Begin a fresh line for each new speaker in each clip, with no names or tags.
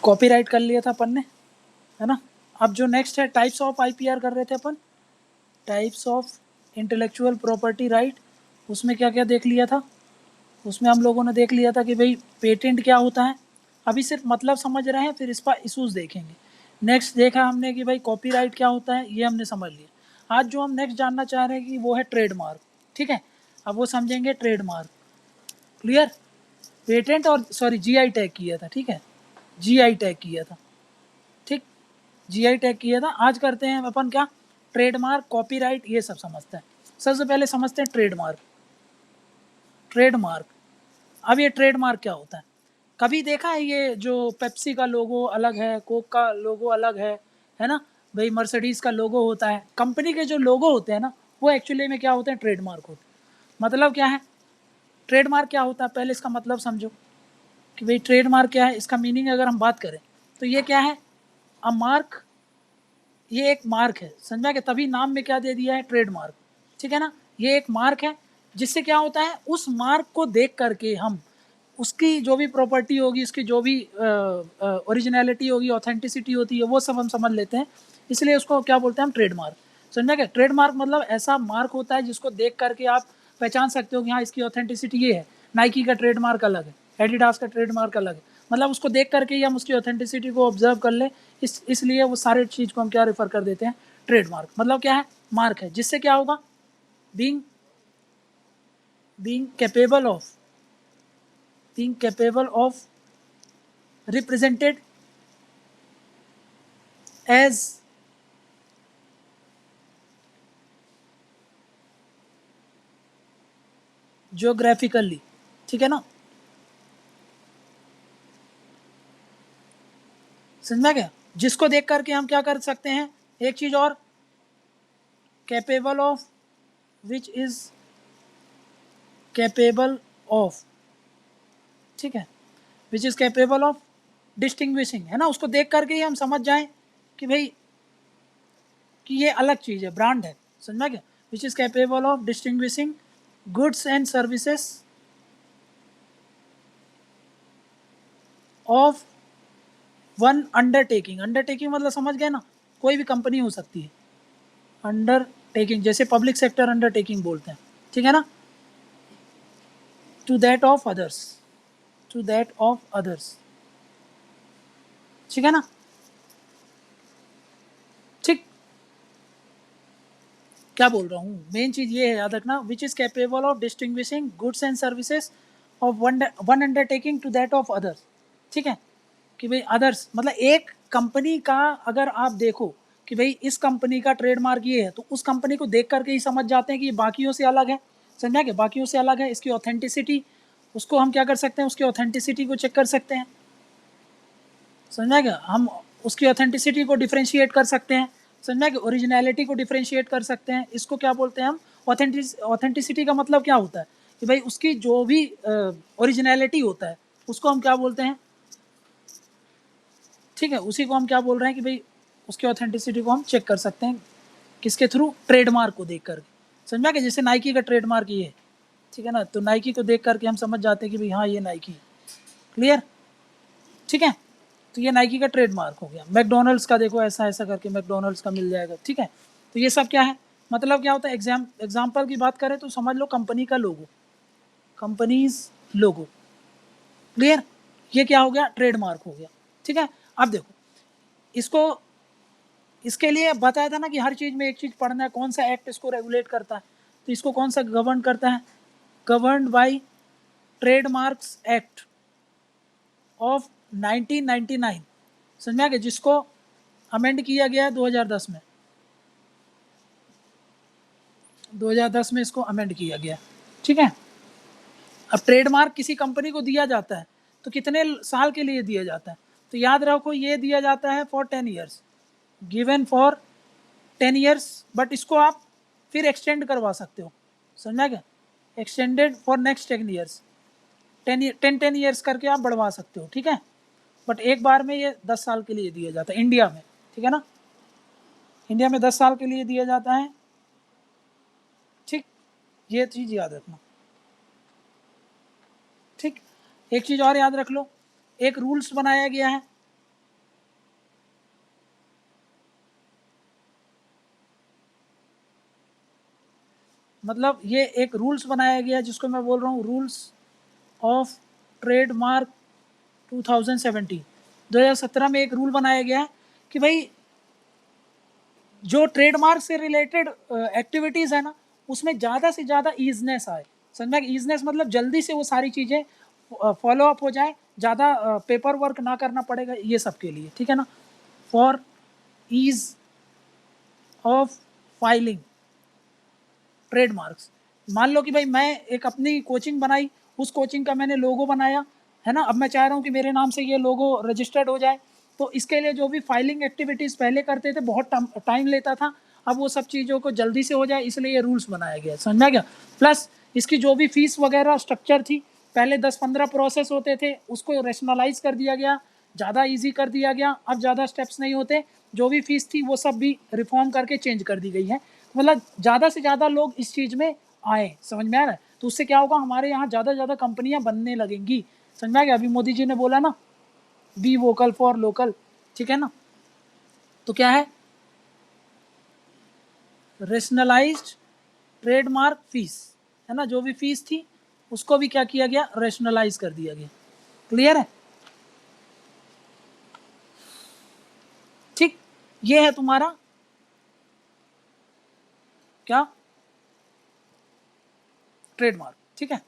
Copyright कर लिया था अपन ने, है ना। अब जो नेक्स्ट है टाइप्स ऑफ आईपीआर कर रहे थे अपन, types of intellectual property right, उसमें क्या क्या देख लिया था, उसमें हम लोगों ने देख लिया था कि भाई पेटेंट क्या होता है, अभी सिर्फ मतलब समझ रहे हैं, फिर इस पर इशूज़ देखेंगे। नेक्स्ट देखा हमने कि भाई कॉपीराइट क्या होता है, ये हमने समझ लिया। आज जो हम नेक्स्ट जानना चाह रहे हैं कि वो है ट्रेडमार्क, ठीक है। अब वो समझेंगे ट्रेडमार्क, क्लियर। पेटेंट और सॉरी जीआई टैग किया था, ठीक है, जीआई टैग किया था, ठीक, जीआई टैग किया था। आज करते हैं अपन क्या, ट्रेडमार्क, कॉपीराइट, ये सब समझते हैं। सबसे पहले समझते हैं ट्रेडमार्क। ट्रेडमार्क, अब ये ट्रेडमार्क क्या होता है, कभी देखा है ये जो पेप्सी का लोगो अलग है, कोक का लोगो अलग है ना, भाई मर्सिडीज़ का लोगो होता है, कंपनी के जो लोगो होते हैं ना, वो एक्चुअली में क्या होते हैं, ट्रेडमार्क होते हैं। मतलब क्या है ट्रेडमार्क, क्या होता है, पहले इसका मतलब समझो कि भाई ट्रेडमार्क क्या है। इसका मीनिंग अगर हम बात करें तो ये क्या है, अ मार्क, ये एक मार्क है, समझा कि तभी नाम में क्या दे दिया है, ट्रेडमार्क, ठीक है ना। ये एक मार्क है जिससे क्या होता है, उस मार्क को देख करके हम उसकी जो भी प्रॉपर्टी होगी, उसकी जो भी ओरिजिनलिटी होगी, ऑथेंटिसिटी होती है, वो सब हम समझ लेते हैं। इसलिए उसको क्या बोलते हैं हम, ट्रेडमार्क। समझा क्या, ट्रेडमार्क मतलब ऐसा मार्क होता है जिसको देख करके आप पहचान सकते हो कि हाँ इसकी ऑथेंटिसिटी ये है। नाइकी का ट्रेडमार्क अलग है, एडिडास का ट्रेडमार्क अलग है, मतलब उसको देख करके ही हम उसकी ऑथेंटिसिटी को ऑब्जर्व कर लें। इसलिए वो सारे चीज़ को हम क्या रेफर कर देते हैं, ट्रेडमार्क। मतलब क्या है, मार्क है जिससे क्या होगा, being capable of represented as geographically, ठीक है ना, समझा क्या, जिसको देख करके हम क्या कर सकते हैं, एक चीज और, capable of, which is capable of, ठीक है, which is capable of distinguishing, है ना, उसको देख करके ही हम समझ जाएं कि भाई कि ये अलग चीज़ है, ब्रांड है, समझा क्या, which is capable of distinguishing goods and services of one undertaking. Undertaking मतलब समझ गए ना, कोई भी कंपनी हो सकती है, अंडरटेकिंग जैसे पब्लिक सेक्टर अंडरटेकिंग बोलते हैं, ठीक है ना, to that of others, to that of others, ठीक है ना, ठीक, क्या बोल रहा हूँ, मेन चीज़ ये है याद रखना, which is capable of distinguishing goods and services of one undertaking to that of others, ठीक है, कि भाई अदर्स मतलब एक कंपनी का अगर आप देखो कि भाई इस कंपनी का ट्रेडमार्क ये है, तो उस कंपनी को देख करके ही समझ जाते हैं कि ये बाकियों से अलग है, समझा क्या, बाकियों से अलग है, इसकी ऑथेंटिसिटी, उसको हम क्या कर सकते हैं, उसकी ऑथेंटिसिटी को चेक कर सकते हैं, समझा क्या, हम उसकी ऑथेंटिसिटी को डिफ्रेंशिएट कर सकते हैं, समझा क्या, ओरिजिनलिटी को डिफ्रेंशिएट कर सकते हैं। इसको क्या बोलते हैं हम, ऑथेंटिसिटी का मतलब क्या होता है कि भाई उसकी जो भी ओरिजिनलिटी होता है उसको हम क्या बोलते हैं, ठीक है, उसी को हम क्या बोल रहे हैं कि भाई उसकी ऑथेंटिसिटी को हम चेक कर सकते हैं, किसके थ्रू, ट्रेडमार्क को देख करके, समझा कि जैसे नाइकी का ट्रेडमार्क ये है, ठीक है ना, तो नाइकी को देख करके हम समझ जाते हैं कि भाई हाँ ये नाइकी, क्लियर, ठीक है, तो ये नाइकी का ट्रेडमार्क हो गया। मैकडोनल्ड्स का देखो ऐसा ऐसा करके मैकडोनल्ड्स का मिल जाएगा, ठीक है, तो ये सब क्या है, मतलब क्या होता है, एग्जाम्पल की बात करें तो समझ लो कंपनी का लोगो, कंपनीज लोगो, क्लियर, ये क्या हो गया, ट्रेडमार्क हो गया, ठीक है। अब देखो इसको, इसके लिए बताया था ना कि हर चीज़ में एक चीज़ पढ़ना है, कौन सा एक्ट इसको रेगुलेट करता है, तो इसको कौन सा गवर्न करता है, governed bye trademarks act of 1999, समझा कि जिसको अमेंड किया गया 2010 में, 2010 में इसको अमेंड किया गया, ठीक है। अब ट्रेडमार्क किसी कंपनी को दिया जाता है तो कितने साल के लिए दिया जाता है, तो याद रखो ये दिया जाता है for 10 years, given for 10 years, but इसको आप फिर एक्सटेंड करवा सकते हो, समझा क्या, extended for next 10 years, 10 years करके आप बढ़वा सकते हो, ठीक है, बट एक बार में ये 10 साल के लिए दिया जाता है इंडिया में, ठीक है ना, इंडिया में 10 साल के लिए दिया जाता है, ठीक, ये चीज़ याद रखना, ठीक। एक चीज़ और याद रख लो, एक रूल्स बनाया गया है मतलब ये एक रूल्स बनाया गया जिसको मैं बोल रहा हूँ रूल्स ऑफ ट्रेडमार्क 2017। 2017 में एक रूल बनाया गया है कि भाई जो ट्रेडमार्क से रिलेटेड एक्टिविटीज़ है ना, उसमें ज़्यादा से ज़्यादा ईजनेस आए। समझ में? ईजनेस मतलब जल्दी से वो सारी चीज़ें फॉलो अप हो जाए, ज़्यादा पेपर वर्क ना करना पड़ेगा, ये सब के लिए, ठीक है ना। For ease of filing trademarks. मान लो कि भाई मैं एक अपनी कोचिंग बनाई, उस कोचिंग का मैंने लोगो बनाया, है ना। अब मैं चाह रहा हूँ कि मेरे नाम से ये लोगो रजिस्टर्ड हो जाए, तो इसके लिए जो भी फाइलिंग एक्टिविटीज़ पहले करते थे बहुत टाइम लेता था, अब वो सब चीज़ों को जल्दी से हो जाए, इसलिए ये रूल्स बनाया गया। समझ में गया? प्लस इसकी जो भी फीस वगैरह स्ट्रक्चर थी, पहले 10-15 प्रोसेस होते थे, उसको रेशनलाइज कर दिया गया, ज़्यादा ईजी कर दिया गया। अब ज़्यादा स्टेप्स नहीं होते, जो भी फीस थी वो सब भी रिफॉर्म करके चेंज कर दी गई है। मतलब ज़्यादा से ज़्यादा लोग इस चीज़ में आए। समझ में आ रहा है? तो उससे क्या होगा, हमारे यहाँ ज़्यादा से ज़्यादा कंपनियाँ बनने लगेंगी। समझ में आ गया? अभी मोदी जी ने बोला ना, बी वोकल फॉर लोकल, ठीक है ना। तो क्या है, रेशनलाइज्ड ट्रेडमार्क फीस, है ना। जो भी फीस थी उसको भी क्या किया गया, रेशनलाइज कर दिया गया। क्लियर है? ठीक, ये है तुम्हारा क्या, ट्रेडमार्क, ठीक है।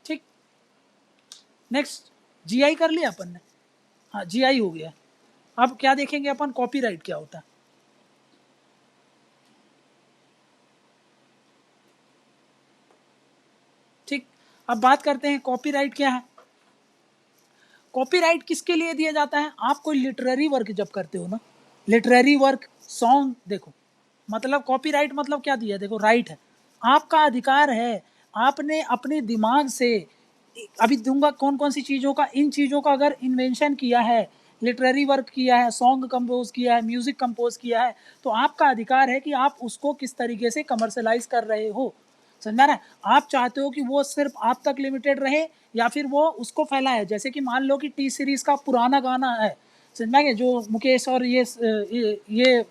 ठीक, नेक्स्ट जीआई कर लिया अपन ने। हाँ, जीआई हो गया। अब क्या देखेंगे अपन, कॉपीराइट क्या होता है। ठीक, अब बात करते हैं कॉपीराइट क्या है। कॉपीराइट किसके लिए दिया जाता है, आप कोई लिटरेरी वर्क जब करते हो ना, लिटरेरी वर्क, सॉन्ग, देखो मतलब कॉपीराइट मतलब क्या दिया है, देखो राइट है, आपका अधिकार है, आपने अपने दिमाग से, अभी दूंगा कौन कौन सी चीज़ों का, इन चीज़ों का अगर इन्वेंशन किया है, लिटरेरी वर्क किया है, सॉन्ग कंपोज किया है, म्यूज़िक कंपोज किया है, तो आपका अधिकार है कि आप उसको किस तरीके से कमर्शलाइज कर रहे हो। समझा ना? आप चाहते हो कि वो सिर्फ आप तक लिमिटेड रहे या फिर वो उसको फैलाए। जैसे कि मान लो कि टी सीरीज़ का पुराना गाना है, समझ में, जो मुकेश और ये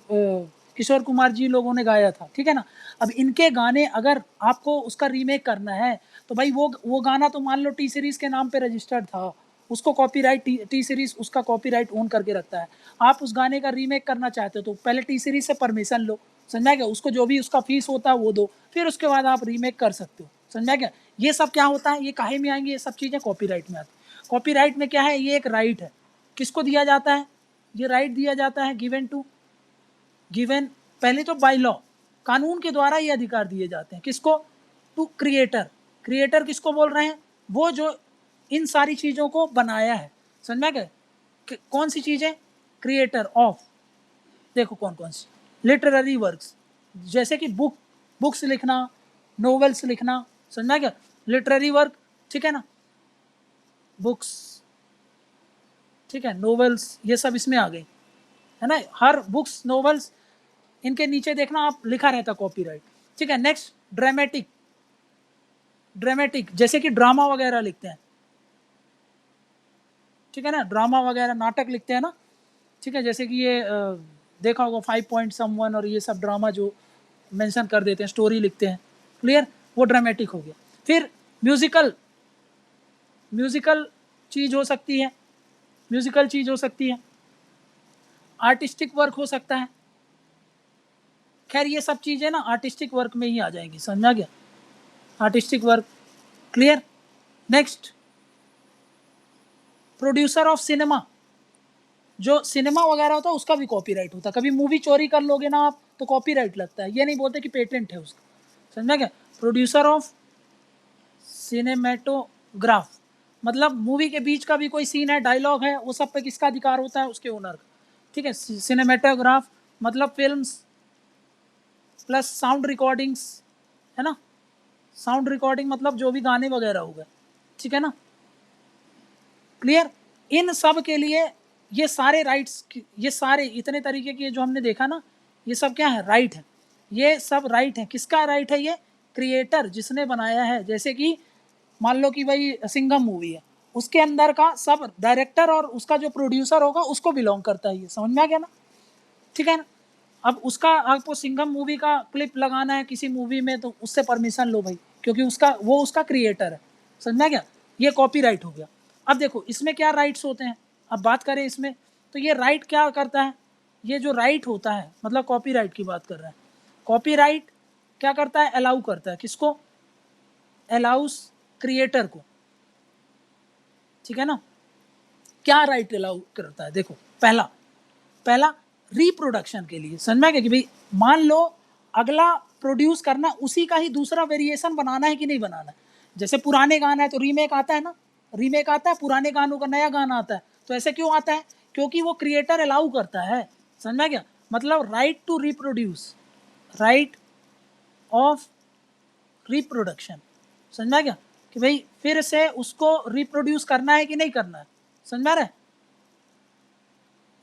किशोर कुमार जी लोगों ने गाया था, ठीक है ना। अब इनके गाने अगर आपको उसका रीमेक करना है, तो भाई वो गाना तो मान लो टी सीरीज़ के नाम पे रजिस्टर्ड था, उसको कॉपीराइट टी सीरीज़ उसका कॉपीराइट ओन करके रखता है। आप उस गाने का रीमेक करना चाहते हो तो पहले टी सीरीज़ से परमिशन लो, समझा क्या, उसको जो भी उसका फीस होता है वो दो, फिर उसके बाद आप रीमेक कर सकते हो। समझा क्या? ये सब क्या होता है, ये काहे में आएंगे, ये सब चीज़ें कॉपीराइट में आती। कॉपीराइट में क्या है, ये एक राइट है, किसको दिया जाता है, ये राइट दिया जाता है गिवन पहले तो बाय लॉ, कानून के द्वारा ये अधिकार दिए जाते हैं, किसको, टू क्रिएटर। क्रिएटर किसको बोल रहे हैं, वो जो इन सारी चीज़ों को बनाया है। समझ में गए, कौन सी चीज़ें, क्रिएटर ऑफ, देखो कौन कौन सी, लिटरेरी वर्क्स, जैसे कि बुक्स लिखना, नोवेल्स लिखना, समझ में क्या, लिटरेरी वर्क, ठीक है ना, बुक्स, ठीक है, नोवेल्स, ये सब इसमें आ गई, है ना। हर बुक्स, नोवेल्स, इनके नीचे देखना आप लिखा रहता कॉपीराइट, ठीक है। नेक्स्ट ड्रामेटिक, ड्रामेटिक जैसे कि ड्रामा वगैरह लिखते हैं, ठीक है ना, ड्रामा वगैरह नाटक लिखते हैं ना, ठीक है। जैसे कि ये देखा होगा 5 पॉइंट समवन और ये सब ड्रामा जो मेंशन कर देते हैं, स्टोरी लिखते हैं, क्लियर, वो ड्रामेटिक हो गया। फिर म्यूजिकल, म्यूजिकल चीज़ हो सकती है, म्यूजिकल चीज़ हो सकती है, आर्टिस्टिक वर्क हो सकता है। खैर ये सब चीज़ें ना आर्टिस्टिक वर्क में ही आ जाएंगी, समझा गया, artistic work, clear. Next producer of cinema, जो सिनेमा वगैरह होता है उसका भी कॉपीराइट होता है। कभी मूवी चोरी कर लोगे ना आप तो कॉपीराइट लगता है, ये नहीं बोलते कि पेटेंट है उसका, समझा क्या। प्रोड्यूसर ऑफ सिनेमेटोग्राफ, मतलब मूवी के बीच का भी कोई सीन है, डायलॉग है, वो सब पे किसका अधिकार होता है, उसके ओनर का, ठीक है। सिनेमेटोग्राफ मतलब फिल्म्स प्लस साउंड रिकॉर्डिंग्स, है ना, साउंड रिकॉर्डिंग मतलब जो भी गाने वगैरह हो गए, ठीक है ना, क्लियर। इन सब के लिए ये सारे राइट्स, ये सारे इतने तरीके के जो हमने देखा ना, ये सब क्या है, राइट है, ये सब राइट है। किसका राइट है, ये क्रिएटर जिसने बनाया है। जैसे कि मान लो कि भाई सिंघम मूवी है, उसके अंदर का सब डायरेक्टर और उसका जो प्रोड्यूसर होगा उसको बिलोंग करता है, ये समझ में आ गया ना, ठीक है ना। अब उसका आपको सिंघम मूवी का क्लिप लगाना है किसी मूवी में तो उससे परमिशन लो भाई, क्योंकि वो उसका क्रिएटर है, समझा क्या? ये कॉपीराइट हो गया। अब देखो इसमें क्या राइट्स होते हैं, अब बात करें इसमें, तो ये राइट क्या करता है, ये जो राइट होता है मतलब कॉपीराइट की बात कर रहे हैं, कॉपीराइट क्या करता है, अलाउ करता है, किसको, अलाउस क्रिएटर को, ठीक है ना। क्या राइट अलाउ करता है, देखो पहला पहला रिप्रोडक्शन के लिए, समझ में कि भाई मान लो अगला प्रोड्यूस करना उसी का ही दूसरा वेरिएशन बनाना है कि नहीं बनाना है। जैसे पुराने गाना है तो रीमेक आता है ना, रीमेक आता है, पुराने गानों का नया गाना आता है, तो ऐसे क्यों आता है, क्योंकि वो क्रिएटर अलाउ करता है, समझ में क्या, मतलब right to reproduce, right of reproduction, समझ में क्या, कि भाई फिर से उसको रिप्रोड्यूस करना है कि नहीं करना है, समझ में रहे।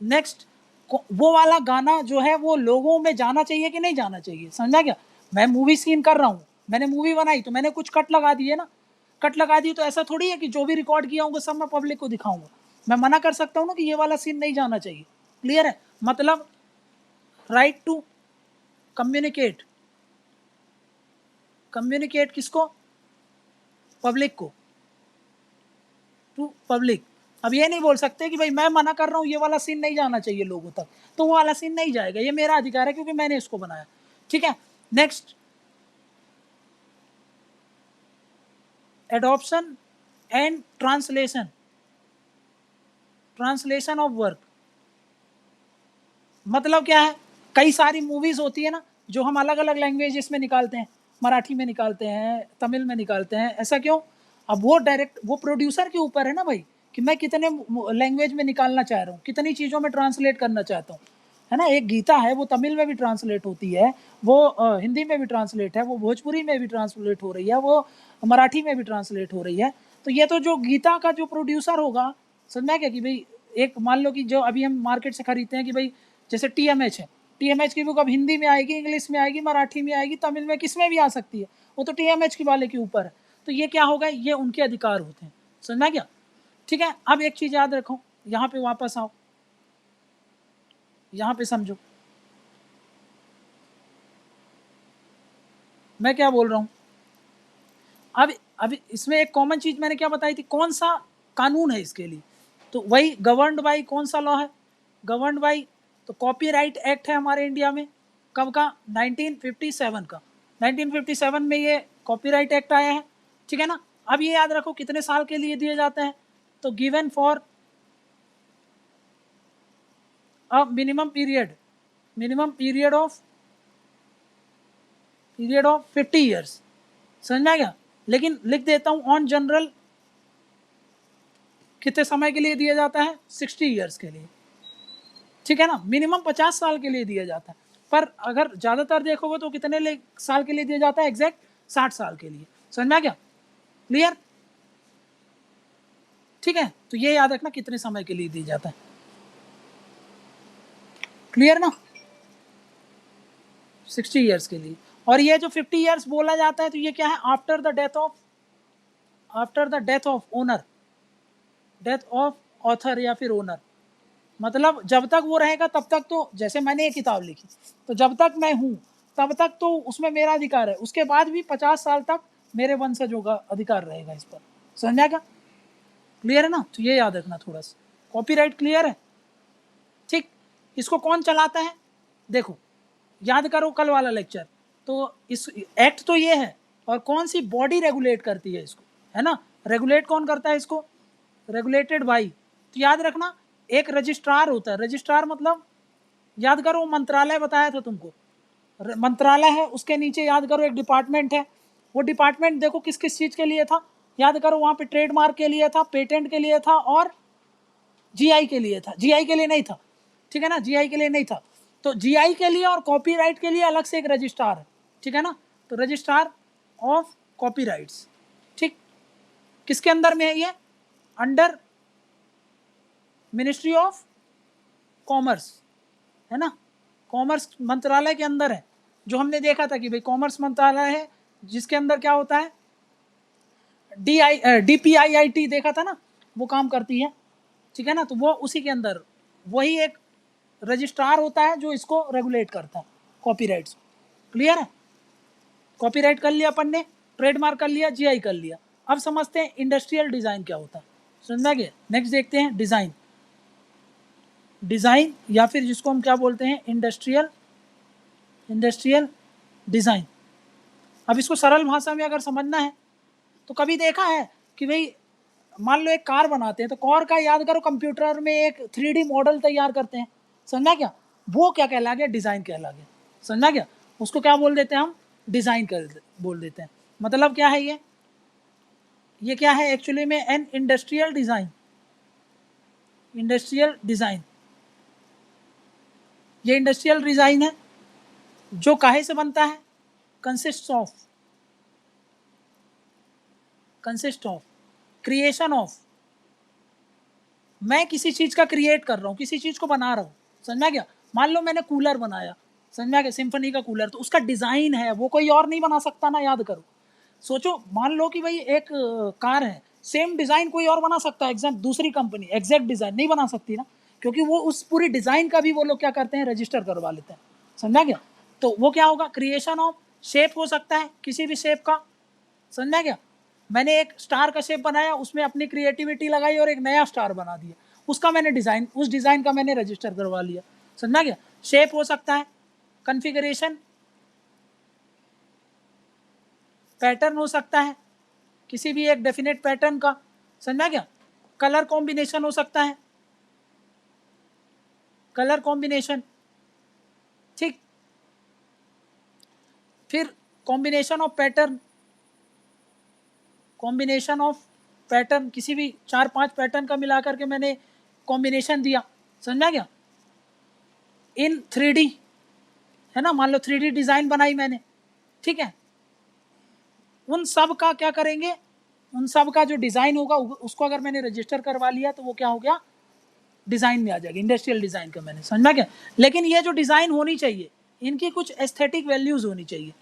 नेक्स्ट, वो वाला गाना जो है वो लोगों में जाना चाहिए कि नहीं जाना चाहिए, समझा क्या। मैं मूवी सीन कर रहा हूँ, मैंने मूवी बनाई तो मैंने कुछ कट लगा दिए ना, कट लगा दिए तो ऐसा थोड़ी है कि जो भी रिकॉर्ड किया होगा सब मैं पब्लिक को दिखाऊंगा, मैं मना कर सकता हूँ ना कि ये वाला सीन नहीं जाना चाहिए, क्लियर है। मतलब राइट टू कम्युनिकेट, कम्युनिकेट किसको, पब्लिक को, टू पब्लिक। अब ये नहीं बोल सकते कि भाई मैं मना कर रहा हूँ ये वाला सीन नहीं जाना चाहिए लोगों तक, तो वो वाला सीन नहीं जाएगा, ये मेरा अधिकार है क्योंकि मैंने इसको बनाया, ठीक है। Next, adoption and translation, translation of work, मतलब क्या है, कई सारी मूवीज होती है ना जो हम अलग अलग लैंग्वेजेस में निकालते हैं, मराठी में निकालते हैं, तमिल में निकालते हैं, ऐसा क्यों, अब वो डायरेक्ट वो प्रोड्यूसर के ऊपर है ना भाई कि मैं कितने लैंग्वेज में निकालना चाह रहा हूँ, कितनी चीज़ों में ट्रांसलेट करना चाहता हूँ, है ना। एक गीता है वो तमिल में भी ट्रांसलेट होती है, वो हिंदी में भी ट्रांसलेट है, वो भोजपुरी में भी ट्रांसलेट हो रही है, वो मराठी में भी ट्रांसलेट हो रही है। तो ये तो जो गीता का जो प्रोड्यूसर होगा, समझ में क्या कि भाई एक मान लो कि जो अभी हम मार्केट से खरीदते हैं कि भाई जैसे TMH है, TMH की बुक अब हिंदी में आएगी, इंग्लिश में आएगी, मराठी में आएगी, तमिल में, किस में भी आ सकती है, वो तो TMH की वाले के ऊपर है। तो ये क्या होगा, ये उनके अधिकार होते हैं, समझना क्या, ठीक है। अब एक चीज़ याद रखो, यहाँ पे वापस आओ, यहाँ पे समझो मैं क्या बोल रहा हूँ। अब इसमें एक कॉमन चीज़ मैंने क्या बताई थी, कौन सा कानून है इसके लिए, तो वही गवर्नड बाई कौन सा लॉ है, गवर्नड बाई, तो कॉपीराइट एक्ट है हमारे इंडिया में, कब का, 1957 का, 1957 में ये कॉपीराइट एक्ट आया है, ठीक है ना। अब ये याद रखो कितने साल के लिए दिए जाते हैं, तो given for a minimum period, minimum period of 50 years, समझ में आ गया। लेकिन लिख देता हूँ ऑन जनरल कितने समय के लिए दिया जाता है, 60 ईयर्स के लिए, ठीक है ना। मिनिमम 50 साल के लिए दिया जाता है, पर अगर ज़्यादातर देखोगे तो कितने साल के लिए दिया जाता है, एग्जैक्ट 60 साल के लिए, समझ में आ गया, क्लियर, ठीक है। तो ये याद रखना कितने समय के लिए दिया जाता है, क्लियर ना, 60 ईयर्स के लिए। और ये जो 50 ईयर्स बोला जाता है तो ये क्या है, after the death of, after the death of owner, death of author या फिर ओनर, मतलब जब तक वो रहेगा तब तक, तो जैसे मैंने ये किताब लिखी तो जब तक मैं हूँ तब तक तो उसमें मेरा अधिकार है, उसके बाद भी 50 साल तक मेरे वंशजों का अधिकार रहेगा इस पर, समझा क्या, क्लियर है ना। तो ये याद रखना थोड़ा सा, कॉपीराइट क्लियर है, ठीक। इसको कौन चलाता है, देखो याद करो कल वाला लेक्चर, तो इस एक्ट तो ये है, और कौन सी बॉडी रेगुलेट करती है इसको, है ना, रेगुलेट कौन करता है इसको, रेगुलेटेड बाई, तो याद रखना एक रजिस्ट्रार होता है, रजिस्ट्रार मतलब याद करो मंत्रालय बताया था तुमको, मंत्रालय है, उसके नीचे याद करो एक डिपार्टमेंट है, वो डिपार्टमेंट देखो किस किस चीज़ के लिए था, याद करो वहाँ पे ट्रेडमार्क के लिए था, पेटेंट के लिए था, और GI के लिए था, GI के लिए नहीं था, ठीक है ना, GI के लिए नहीं था, तो GI के लिए और कॉपीराइट के लिए अलग से एक रजिस्ट्रार है, ठीक है ना, तो रजिस्ट्रार ऑफ कॉपीराइट्स, ठीक, किसके अंदर में है ये, अंडर मिनिस्ट्री ऑफ कॉमर्स, है ना, कॉमर्स मंत्रालय के अंदर है, जो हमने देखा था कि भाई कॉमर्स मंत्रालय है जिसके अंदर क्या होता है, DPIIT देखा था ना, वो काम करती है, ठीक है ना, तो वो उसी के अंदर, वही एक रजिस्ट्रार होता है जो इसको रेगुलेट करता है, कॉपीराइट्स। क्लियर है? कॉपीराइट कर लिया अपन ने, ट्रेडमार्क कर लिया, जीआई कर लिया। अब समझते हैं इंडस्ट्रियल डिज़ाइन क्या होता है। समझा गया? नेक्स्ट देखते हैं डिज़ाइन। डिज़ाइन या फिर जिसको हम क्या बोलते हैं, इंडस्ट्रियल डिज़ाइन। अब इसको सरल भाषा में अगर समझना है तो कभी देखा है कि भाई मान लो एक कार बनाते हैं तो कार का याद करो, कंप्यूटर में एक 3D मॉडल तैयार करते हैं। समझा क्या? वो क्या कहला गया? डिज़ाइन कहला गया। समझा क्या? उसको क्या बोल देते हैं हम? डिज़ाइन कर बोल देते हैं। मतलब क्या है ये क्या है एक्चुअली में? An industrial design. Industrial design, ये इंडस्ट्रियल डिज़ाइन है जो काहे से बनता है? Consist of creation of. मैं किसी चीज़ का क्रिएट कर रहा हूँ, किसी चीज़ को बना रहा हूँ। समझा क्या? मान लो मैंने कूलर बनाया, समझा क्या? सिम्फनी का कूलर, तो उसका डिज़ाइन है, वो कोई और नहीं बना सकता ना। याद करो, सोचो, मान लो कि भाई एक कार है, सेम डिज़ाइन कोई और बना सकता है, एग्जैक्ट दूसरी कंपनी एग्जैक्ट डिज़ाइन नहीं बना सकती ना, क्योंकि वो उस पूरी डिज़ाइन का भी वो लोग क्या करते हैं? रजिस्टर करवा लेते हैं। समझा क्या? तो वो क्या होगा? Creation of. शेप हो सकता है किसी भी शेप का। समझा क्या? मैंने एक स्टार का शेप बनाया, उसमें अपनी क्रिएटिविटी लगाई और एक नया स्टार बना दिया, उसका मैंने डिज़ाइन, उस डिज़ाइन का मैंने रजिस्टर करवा लिया। समझा क्या? शेप हो सकता है, कॉन्फ़िगरेशन, पैटर्न हो सकता है किसी भी एक डेफिनेट पैटर्न का। समझा क्या? कलर कॉम्बिनेशन हो सकता है, कलर कॉम्बिनेशन। ठीक, फिर combination of pattern, combination of pattern, किसी भी 4-5 पैटर्न का मिला करके मैंने कॉम्बिनेशन दिया। समझा क्या? इन 3D है ना, मान लो 3D डिज़ाइन बनाई मैंने, ठीक है। उन सब का क्या करेंगे? उन सब का जो डिज़ाइन होगा उसको अगर मैंने रजिस्टर करवा लिया तो वो क्या हो गया? डिज़ाइन में आ जाएगा, इंडस्ट्रियल डिज़ाइन का मैंने। समझा क्या? लेकिन ये जो डिज़ाइन होनी चाहिए, इनकी कुछ एस्थेटिक वैल्यूज़ होनी चाहिए,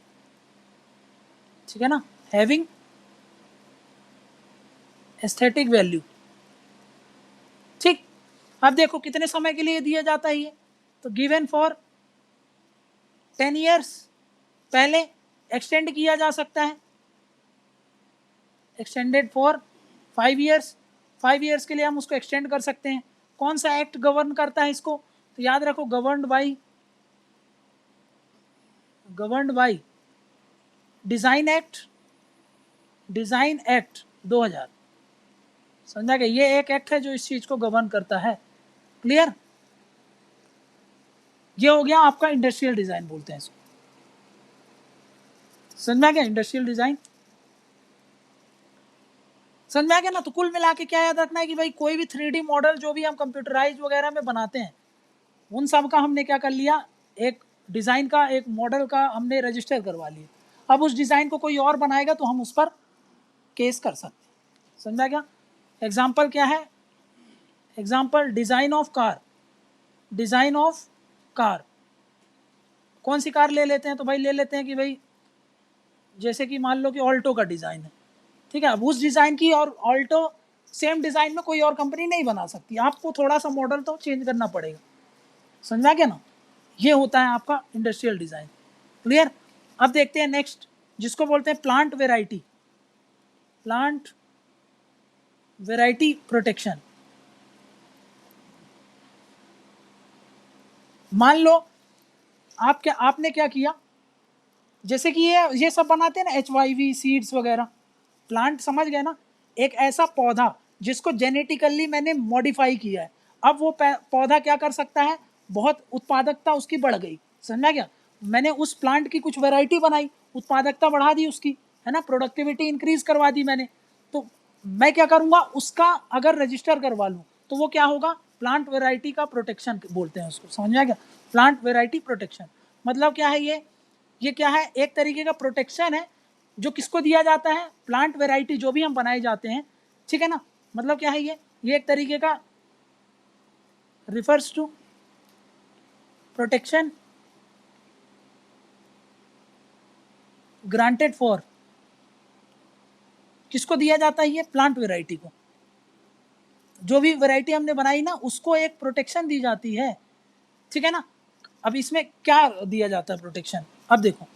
ठीक है ना। Having aesthetic value. ठीक, अब देखो कितने समय के लिए दिया जाता है ये, तो गिवन फॉर 10 ईयर्स। पहले एक्सटेंड किया जा सकता है, एक्सटेंडेड फॉर 5 ईयर्स। 5 ईयर्स के लिए हम उसको एक्सटेंड कर सकते हैं। कौन सा एक्ट गवर्न करता है इसको? तो याद रखो, गवर्नड बाई डिज़ाइन एक्ट 2000। समझा गया? ये एक एक्ट है जो इस चीज़ को गवर्न करता है। क्लियर? ये हो गया आपका इंडस्ट्रियल डिज़ाइन बोलते हैं इसको। समझ में आ गया? इंडस्ट्रियल डिज़ाइन समझ में आ गया ना। तो कुल मिला के क्या याद रखना है कि भाई कोई भी 3D मॉडल जो भी हम कंप्यूटराइज वगैरह में बनाते हैं, उन सब का हमने क्या कर लिया? एक डिज़ाइन का, एक मॉडल का हमने रजिस्टर करवा लिया। अब उस डिज़ाइन को कोई और बनाएगा तो हम उस पर केस कर सकते हैं। समझ में आ गया? एग्जाम्पल क्या है? Example design of car. Design of car, कौन सी कार ले लेते हैं? तो भाई ले लेते हैं कि भाई जैसे कि मान लो कि ऑल्टो का डिज़ाइन है, ठीक है। अब उस डिज़ाइन की और ऑल्टो सेम डिज़ाइन में कोई और कंपनी नहीं बना सकती, आपको थोड़ा सा मॉडल तो चेंज करना पड़ेगा। समझा क्या ना? ये होता है आपका इंडस्ट्रियल डिज़ाइन। क्लियर? अब देखते हैं नेक्स्ट, जिसको बोलते हैं plant variety. Plant variety protection. मान लो आपने क्या किया, जैसे कि ये सब बनाते हैं ना, HYV सीड्स वगैरह, प्लांट, समझ गए ना। एक ऐसा पौधा जिसको जेनेटिकली मैंने मॉडिफाई किया है, अब वो पौधा क्या कर सकता है? बहुत उत्पादकता उसकी बढ़ गई। समझा क्या? मैंने उस प्लांट की कुछ वैरायटी बनाई, उत्पादकता बढ़ा दी उसकी, है ना, प्रोडक्टिविटी इंक्रीज करवा दी मैंने। तो मैं क्या करूँगा? उसका अगर रजिस्टर करवा लूँ तो वो क्या होगा? प्लांट वेराइटी का प्रोटेक्शन बोलते हैं उसको। समझ में क्या? प्लांट वेराइटी प्रोटेक्शन मतलब क्या है? ये क्या है? एक तरीके का प्रोटेक्शन है जो किसको दिया जाता है? प्लांट वेराइटी जो भी हम बनाए जाते हैं, ठीक है ना। मतलब क्या है? ये एक तरीके का refers to protection granted for, किसको दिया जाता है? ये प्लांट वेराइटी को। जो भी वैरायटी हमने बनाई ना, उसको एक प्रोटेक्शन दी जाती है, ठीक है ना। अब इसमें क्या दिया जाता है प्रोटेक्शन, अब देखो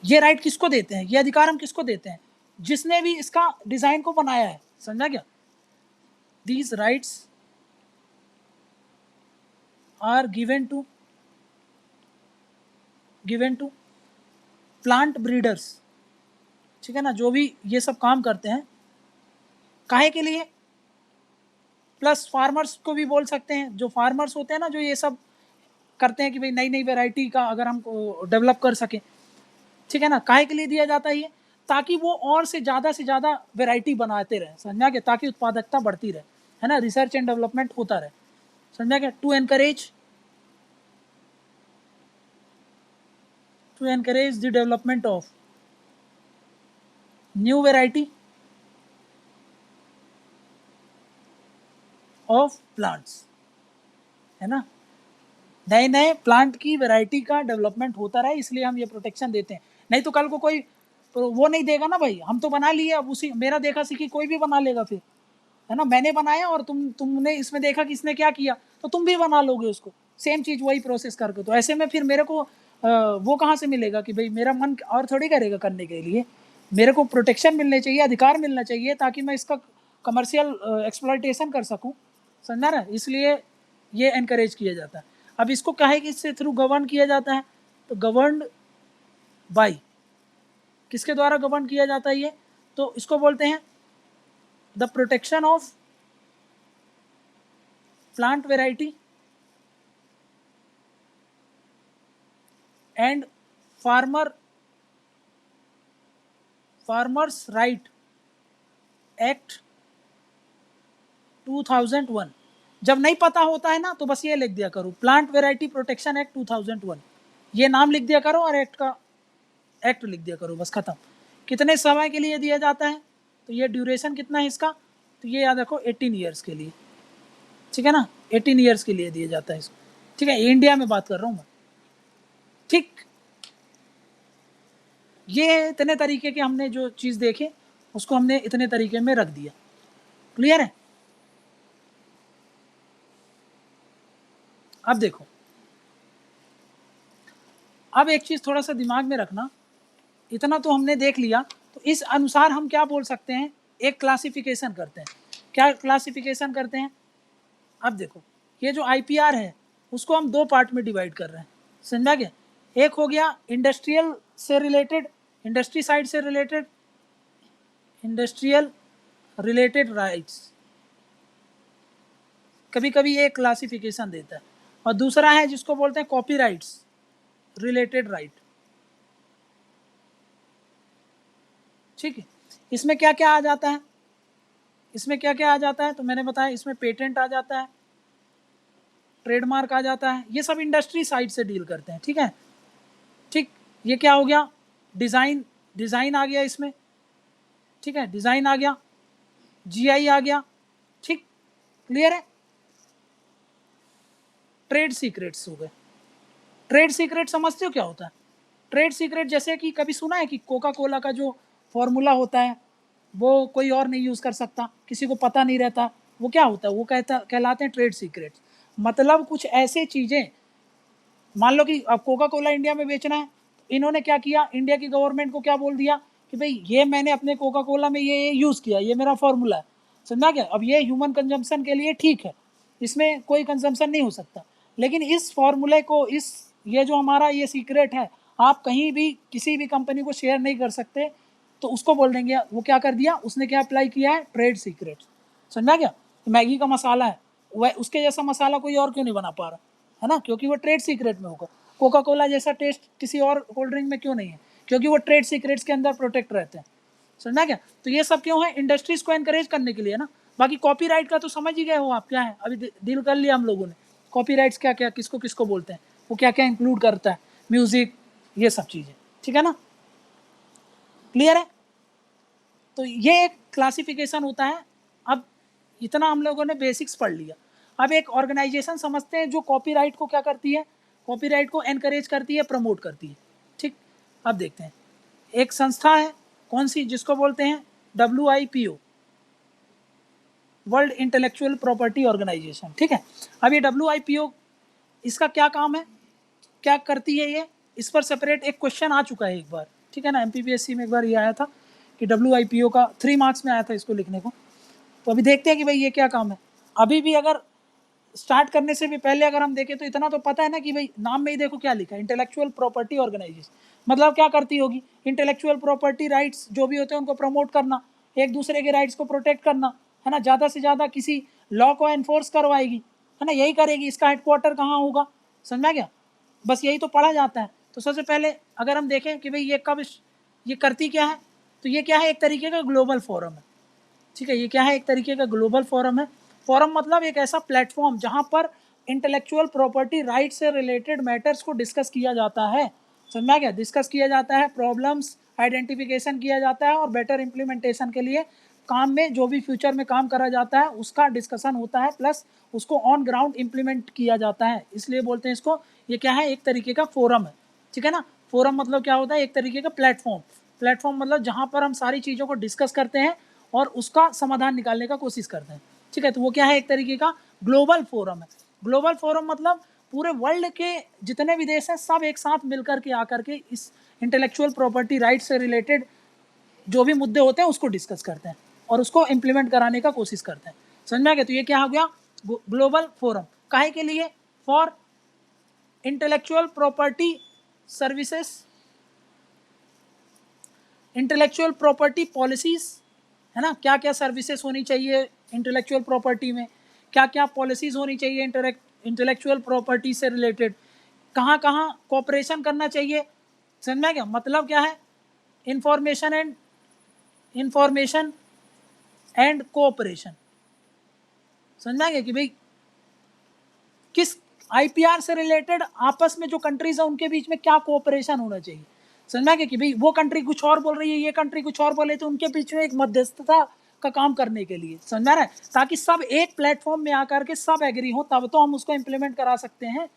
ये राइट किसको देते हैं, ये अधिकार हम किसको देते हैं, जिसने भी इसका डिजाइन को बनाया है, समझा क्या। These rights are given to plant breeders, ठीक है ना, जो भी ये सब काम करते हैं, काहे के लिए, प्लस फार्मर्स को भी बोल सकते हैं, जो फार्मर्स होते हैं ना, जो ये सब करते हैं कि भाई नई नई वैरायटी का अगर हम डेवलप कर सकें, ठीक है ना। काहे के लिए दिया जाता है ये, ताकि वो और से ज़्यादा वैरायटी बनाते रहे, समझा क्या, ताकि उत्पादकता बढ़ती रहे, है ना, रिसर्च एंड डेवलपमेंट होता रहे, समझा क्या। To encourage the development of new variety of plants, है ना, नए नए प्लांट की वैरायटी का डेवलपमेंट होता रहे, इसलिए हम ये प्रोटेक्शन देते हैं। नहीं तो कल को कोई वो नहीं देगा ना भाई, हम तो बना लिए, अब उसी मेरा देखा सीखी कोई भी बना लेगा फिर, है ना, मैंने बनाया और तुमने इसमें देखा कि इसने क्या किया, तो तुम भी बना लोगे उसको, सेम चीज़ वही प्रोसेस करके। तो ऐसे में फिर मेरे को वो कहाँ से मिलेगा कि भाई मेरा मन और थोड़ी करेगा करने के लिए, मेरे को प्रोटेक्शन मिलने चाहिए, अधिकार मिलना चाहिए, ताकि मैं इसका कमर्शियल एक्सप्लॉयटेशन कर सकूँ, समझा ना, इसलिए ये एनकरेज किया जाता है। अब इसको कहे कि इससे थ्रू गवर्न किया जाता है, तो गवर्नड बाय, किसके द्वारा गवर्न किया जाता है ये, तो इसको बोलते हैं the protection of plant variety and farmers right act 2001। जब नहीं पता होता है ना तो बस ये लिख दिया करो, प्लांट वेराइटी प्रोटेक्शन एक्ट 2001, ये नाम लिख दिया करो और एक्ट लिख दिया करो, बस खत्म। कितने समय के लिए दिया जाता है, तो ये ड्यूरेशन कितना है इसका, तो ये याद रखो 18 ईयर्स के लिए, ठीक है ना, 18 ईयर्स के लिए दिया जाता है इसको, ठीक है, इंडिया में बात कर रहा हूँ मैं, ठीक। ये इतने तरीके के हमने जो चीज़ देखे उसको हमने इतने तरीके में रख दिया, क्लियर है। अब देखो, अब एक चीज़ थोड़ा सा दिमाग में रखना, इतना तो हमने देख लिया, तो इस अनुसार हम क्या बोल सकते हैं, एक क्लासिफिकेशन करते हैं। क्या क्लासिफिकेशन करते हैं, अब देखो ये जो आईपीआर है उसको हम दो पार्ट में डिवाइड कर रहे हैं, समझा क्या। एक हो गया इंडस्ट्रियल से रिलेटेड, इंडस्ट्री साइड से रिलेटेड, इंडस्ट्रियल रिलेटेड राइट्स, कभी कभी ये क्लासिफिकेशन देता है, और दूसरा है जिसको बोलते हैं कॉपीराइट्स रिलेटेड राइट, ठीक है। इसमें क्या क्या आ जाता है, इसमें क्या क्या आ जाता है, तो मैंने बताया इसमें पेटेंट आ जाता है, ट्रेडमार्क आ जाता है, ये सब इंडस्ट्री साइड से डील करते हैं, ठीक है, ठीक। ये क्या हो गया, डिज़ाइन आ गया इसमें, ठीक है, डिज़ाइन आ गया, जीआई आ गया, ठीक, क्लियर है। ट्रेड सीक्रेट्स हो गए, ट्रेड सीक्रेट समझते हो क्या होता है, ट्रेड सीक्रेट जैसे कि कभी सुना है कि कोका कोला का जो फॉर्मूला होता है वो कोई और नहीं यूज़ कर सकता, किसी को पता नहीं रहता, वो क्या होता है, वो कहलाते हैं ट्रेड सीक्रेट्स। मतलब कुछ ऐसे चीज़ें, मान लो कि अब कोका कोला इंडिया में बेचना है, तो इन्होंने क्या किया, इंडिया की गवर्नमेंट को क्या बोल दिया कि भाई ये मैंने अपने कोका कोला में ये यूज़ किया, ये मेरा फॉर्मूला है, समझा क्या। अब ये ह्यूमन कंजम्पशन के लिए ठीक है, इसमें कोई कंजम्पशन नहीं हो सकता, लेकिन इस फॉर्मूले को, ये जो हमारा ये सीक्रेट है, आप कहीं भी किसी भी कंपनी को शेयर नहीं कर सकते, तो उसको बोल देंगे, वो क्या कर दिया, उसने क्या अप्लाई किया है, ट्रेड सीक्रेट, समझा क्या। मैगी का मसाला है, वह उसके जैसा मसाला कोई और क्यों नहीं बना पा रहा, है ना, क्योंकि वो ट्रेड सीक्रेट में होगा। कोका कोला जैसा टेस्ट किसी और कोल्ड ड्रिंक में क्यों नहीं है, क्योंकि वो ट्रेड सीक्रेट्स के अंदर प्रोटेक्ट रहते हैं, समझना क्या। तो ये सब क्यों है, इंडस्ट्रीज को एनकरेज करने के लिए ना। बाकी कॉपीराइट का तो समझ ही गए हो आप क्या है, अभी डील कर लिया हम लोगों ने, कॉपीराइट्स क्या क्या किसको किसको बोलते हैं, वो क्या क्या इंक्लूड करता है, म्यूजिक, ये सब चीज़ें, ठीक है ना, क्लियर है। तो ये एक क्लासिफिकेशन होता है। अब इतना हम लोगों ने बेसिक्स पढ़ लिया, अब एक ऑर्गेनाइजेशन समझते हैं जो कॉपीराइट को क्या करती है, कॉपीराइट को एनकरेज करती है, प्रमोट करती है, ठीक। अब देखते हैं, एक संस्था है कौन सी, जिसको बोलते हैं WIPO, World Intellectual Property Organization, ठीक है। अब ये WIPO इसका क्या काम है, क्या करती है ये, इस पर सेपरेट एक क्वेश्चन आ चुका है एक बार, ठीक है ना, MPPSC में एक बार ये आया था कि WIPO का 3 मार्क्स में आया था इसको लिखने को। तो अभी देखते हैं कि भाई ये क्या काम है। अभी भी अगर स्टार्ट करने से भी पहले अगर हम देखें तो इतना तो पता है ना कि भाई नाम में ही देखो क्या लिखा है, इंटेलेक्चुअल प्रॉपर्टी ऑर्गेनाइजेशन, मतलब क्या करती होगी, इंटेलेक्चुअल प्रॉपर्टी राइट्स जो भी होते हैं उनको प्रमोट करना, एक दूसरे के राइट्स को प्रोटेक्ट करना, है ना, ज़्यादा से ज़्यादा किसी लॉ को एनफोर्स करवाएगी, है ना, यही करेगी। इसका हेडक्वार्टर कहाँ होगा, समझा क्या, बस यही तो पढ़ा जाता है। तो सबसे पहले अगर हम देखें कि भाई ये कब ये करती क्या है, तो ये क्या है, एक तरीके का ग्लोबल फोरम है, ठीक है, ये क्या है, एक तरीके का ग्लोबल फोरम है। फोरम मतलब एक ऐसा प्लेटफॉर्म जहां पर इंटेलेक्चुअल प्रॉपर्टी राइट से रिलेटेड मैटर्स को डिस्कस किया जाता है, समझा क्या, डिस्कस किया जाता है, प्रॉब्लम्स आइडेंटिफिकेशन किया जाता है और बेटर इम्प्लीमेंटेशन के लिए काम में जो भी फ्यूचर में काम करा जाता है उसका डिस्कशन होता है, प्लस उसको ऑन ग्राउंड इम्प्लीमेंट किया जाता है, इसलिए बोलते हैं इसको, ये क्या है, एक तरीके का फोरम है, ठीक है ना। फोरम मतलब क्या होता है, एक तरीके का प्लेटफॉर्म, प्लेटफॉर्म मतलब जहाँ पर हम सारी चीज़ों को डिस्कस करते हैं और उसका समाधान निकालने का कोशिश करते हैं, ठीक है। तो वो क्या है, एक तरीके का ग्लोबल फोरम है। ग्लोबल फोरम मतलब पूरे वर्ल्ड के जितने भी देश हैं सब एक साथ मिलकर के आकर के इस इंटेलेक्चुअल प्रॉपर्टी राइट से रिलेटेड जो भी मुद्दे होते हैं उसको डिस्कस करते हैं और उसको इम्प्लीमेंट कराने का कोशिश करते हैं, समझ में आ गया। तो ये क्या हो गया, ग्लोबल फोरम, काहे के लिए, for intellectual property services, intellectual property policies, है ना, क्या क्या सर्विसेज होनी चाहिए इंटेलेक्चुअल प्रॉपर्टी में, क्या क्या पॉलिसीज होनी चाहिए इंटेलेक्चुअल प्रॉपर्टी से रिलेटेड, कहाँ कहाँ कोऑपरेशन करना चाहिए, समझ में क्या, मतलब क्या है, इंफॉर्मेशन एंड कोऑपरेशन, समझ में गया कि भाई किस IPR से रिलेटेड आपस में जो कंट्रीज है उनके बीच में क्या कोऑपरेशन होना चाहिए, समझ में कि भाई वो कंट्री कुछ और बोल रही है, ये कंट्री कुछ और बोले, तो उनके बीच में एक मध्यस्थता का काम करने के लिए, समझ में आ रहा है, ताकि सब एक प्लेटफॉर्म में आकर के सब एग्री हो, तब तो हम उसको इम्प्लीमेंट करा सकते हैं,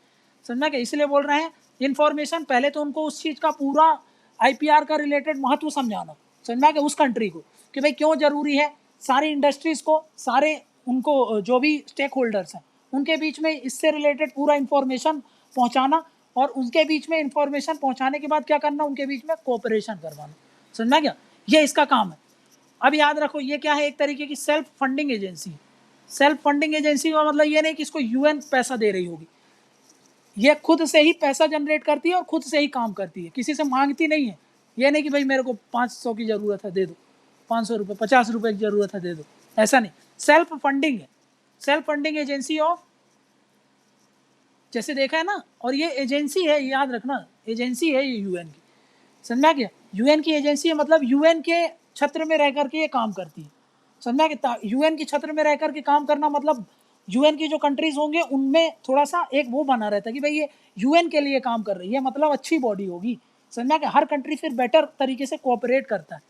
समझ में, इसलिए बोल रहे हैं इन्फॉर्मेशन, पहले तो उनको उस चीज़ का पूरा IPR का रिलेटेड महत्व समझाना, समझ में, उस कंट्री को कि भाई क्यों जरूरी है, सारी इंडस्ट्रीज को, सारे उनको जो भी स्टेक होल्डर्स हैं उनके बीच में इससे रिलेटेड पूरा इंफॉर्मेशन पहुंचाना, और उनके बीच में इंफॉर्मेशन पहुंचाने के बाद क्या करना, उनके बीच में कोऑपरेशन करवाना, समझना क्या, ये इसका काम है। अब याद रखो ये क्या है, एक तरीके की self funding agency. Self funding agency का मतलब ये नहीं कि इसको UN पैसा दे रही होगी, ये खुद से ही पैसा जनरेट करती है और खुद से ही काम करती है, किसी से मांगती नहीं है। ये नहीं कि भाई मेरे को 500 की ज़रूरत है दे दो, 500 रुपये, 50 रुपये की ज़रूरत है दे दो, ऐसा नहीं, सेल्फ फंडिंग है, सेल्फ फंडिंग एजेंसी ऑफ, जैसे देखा है ना, और ये एजेंसी है, याद रखना एजेंसी है ये UN की, समझा क्या, UN की एजेंसी है, मतलब UN के छत्र में रह करके ये काम करती है, समझा क्या, UN की छत्र में रह करके काम करना मतलब UN की जो कंट्रीज होंगे उनमें थोड़ा सा एक वो बना रहता है कि भाई ये UN के लिए काम कर रही है, मतलब अच्छी बॉडी होगी, समझा क्या, हर कंट्री फिर बेटर तरीके से कोऑपरेट करता है,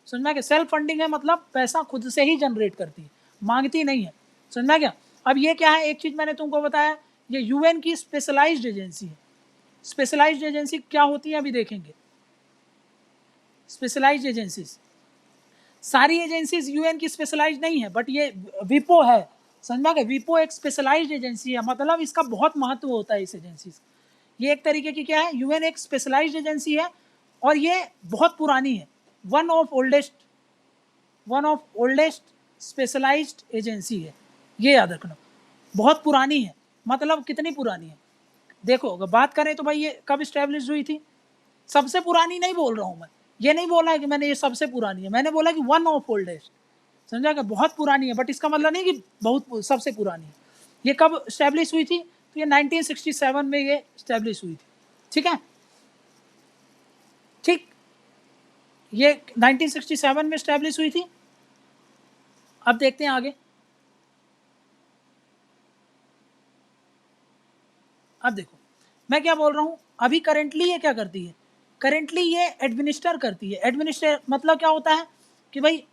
समझा क्या। सेल्फ फंडिंग है मतलब पैसा खुद से ही जनरेट करती है, मांगती नहीं है, समझा क्या। अब ये क्या है, एक चीज़ मैंने तुमको बताया, ये UN की स्पेशलाइज्ड एजेंसी है। स्पेशलाइज्ड एजेंसी क्या होती है अभी देखेंगे। स्पेशलाइज्ड एजेंसीज, सारी एजेंसीज UN की स्पेशलाइज्ड नहीं है, बट ये विपो है, समझा गया, विपो एक स्पेशलाइज्ड एजेंसी है, मतलब इसका बहुत महत्व होता है इस एजेंसी से। ये एक तरीके की क्या है, UN एक स्पेशलाइज्ड एजेंसी है और ये बहुत पुरानी है, one of oldest specialised agency है, ये याद रखना, बहुत पुरानी है, मतलब कितनी पुरानी है, देखो अगर बात करें तो भाई ये कब इस्टेब्लिश हुई थी, सबसे पुरानी नहीं बोल रहा हूँ मैं, ये नहीं बोला है कि मैंने ये सबसे पुरानी है, मैंने बोला कि वन ऑफ ओल्डेस्ट, समझा क्या, बहुत पुरानी है, बट इसका मतलब नहीं कि बहुत सबसे पुरानी है। ये कब इस्टेब्लिश हुई थी, तो ये 1967 में ये इस्टेब्लिश हुई थी, ठीक है, ठीक, ये 1967 में इस्टेब्लिश हुई थी। अब देखते हैं आगे, अब देखो मैं क्या बोल रहा हूँ, अभी करेंटली ये क्या करती है, करेंटली ये एडमिनिस्टर करती है, एडमिनिस्टर मतलब क्या होता है कि भाई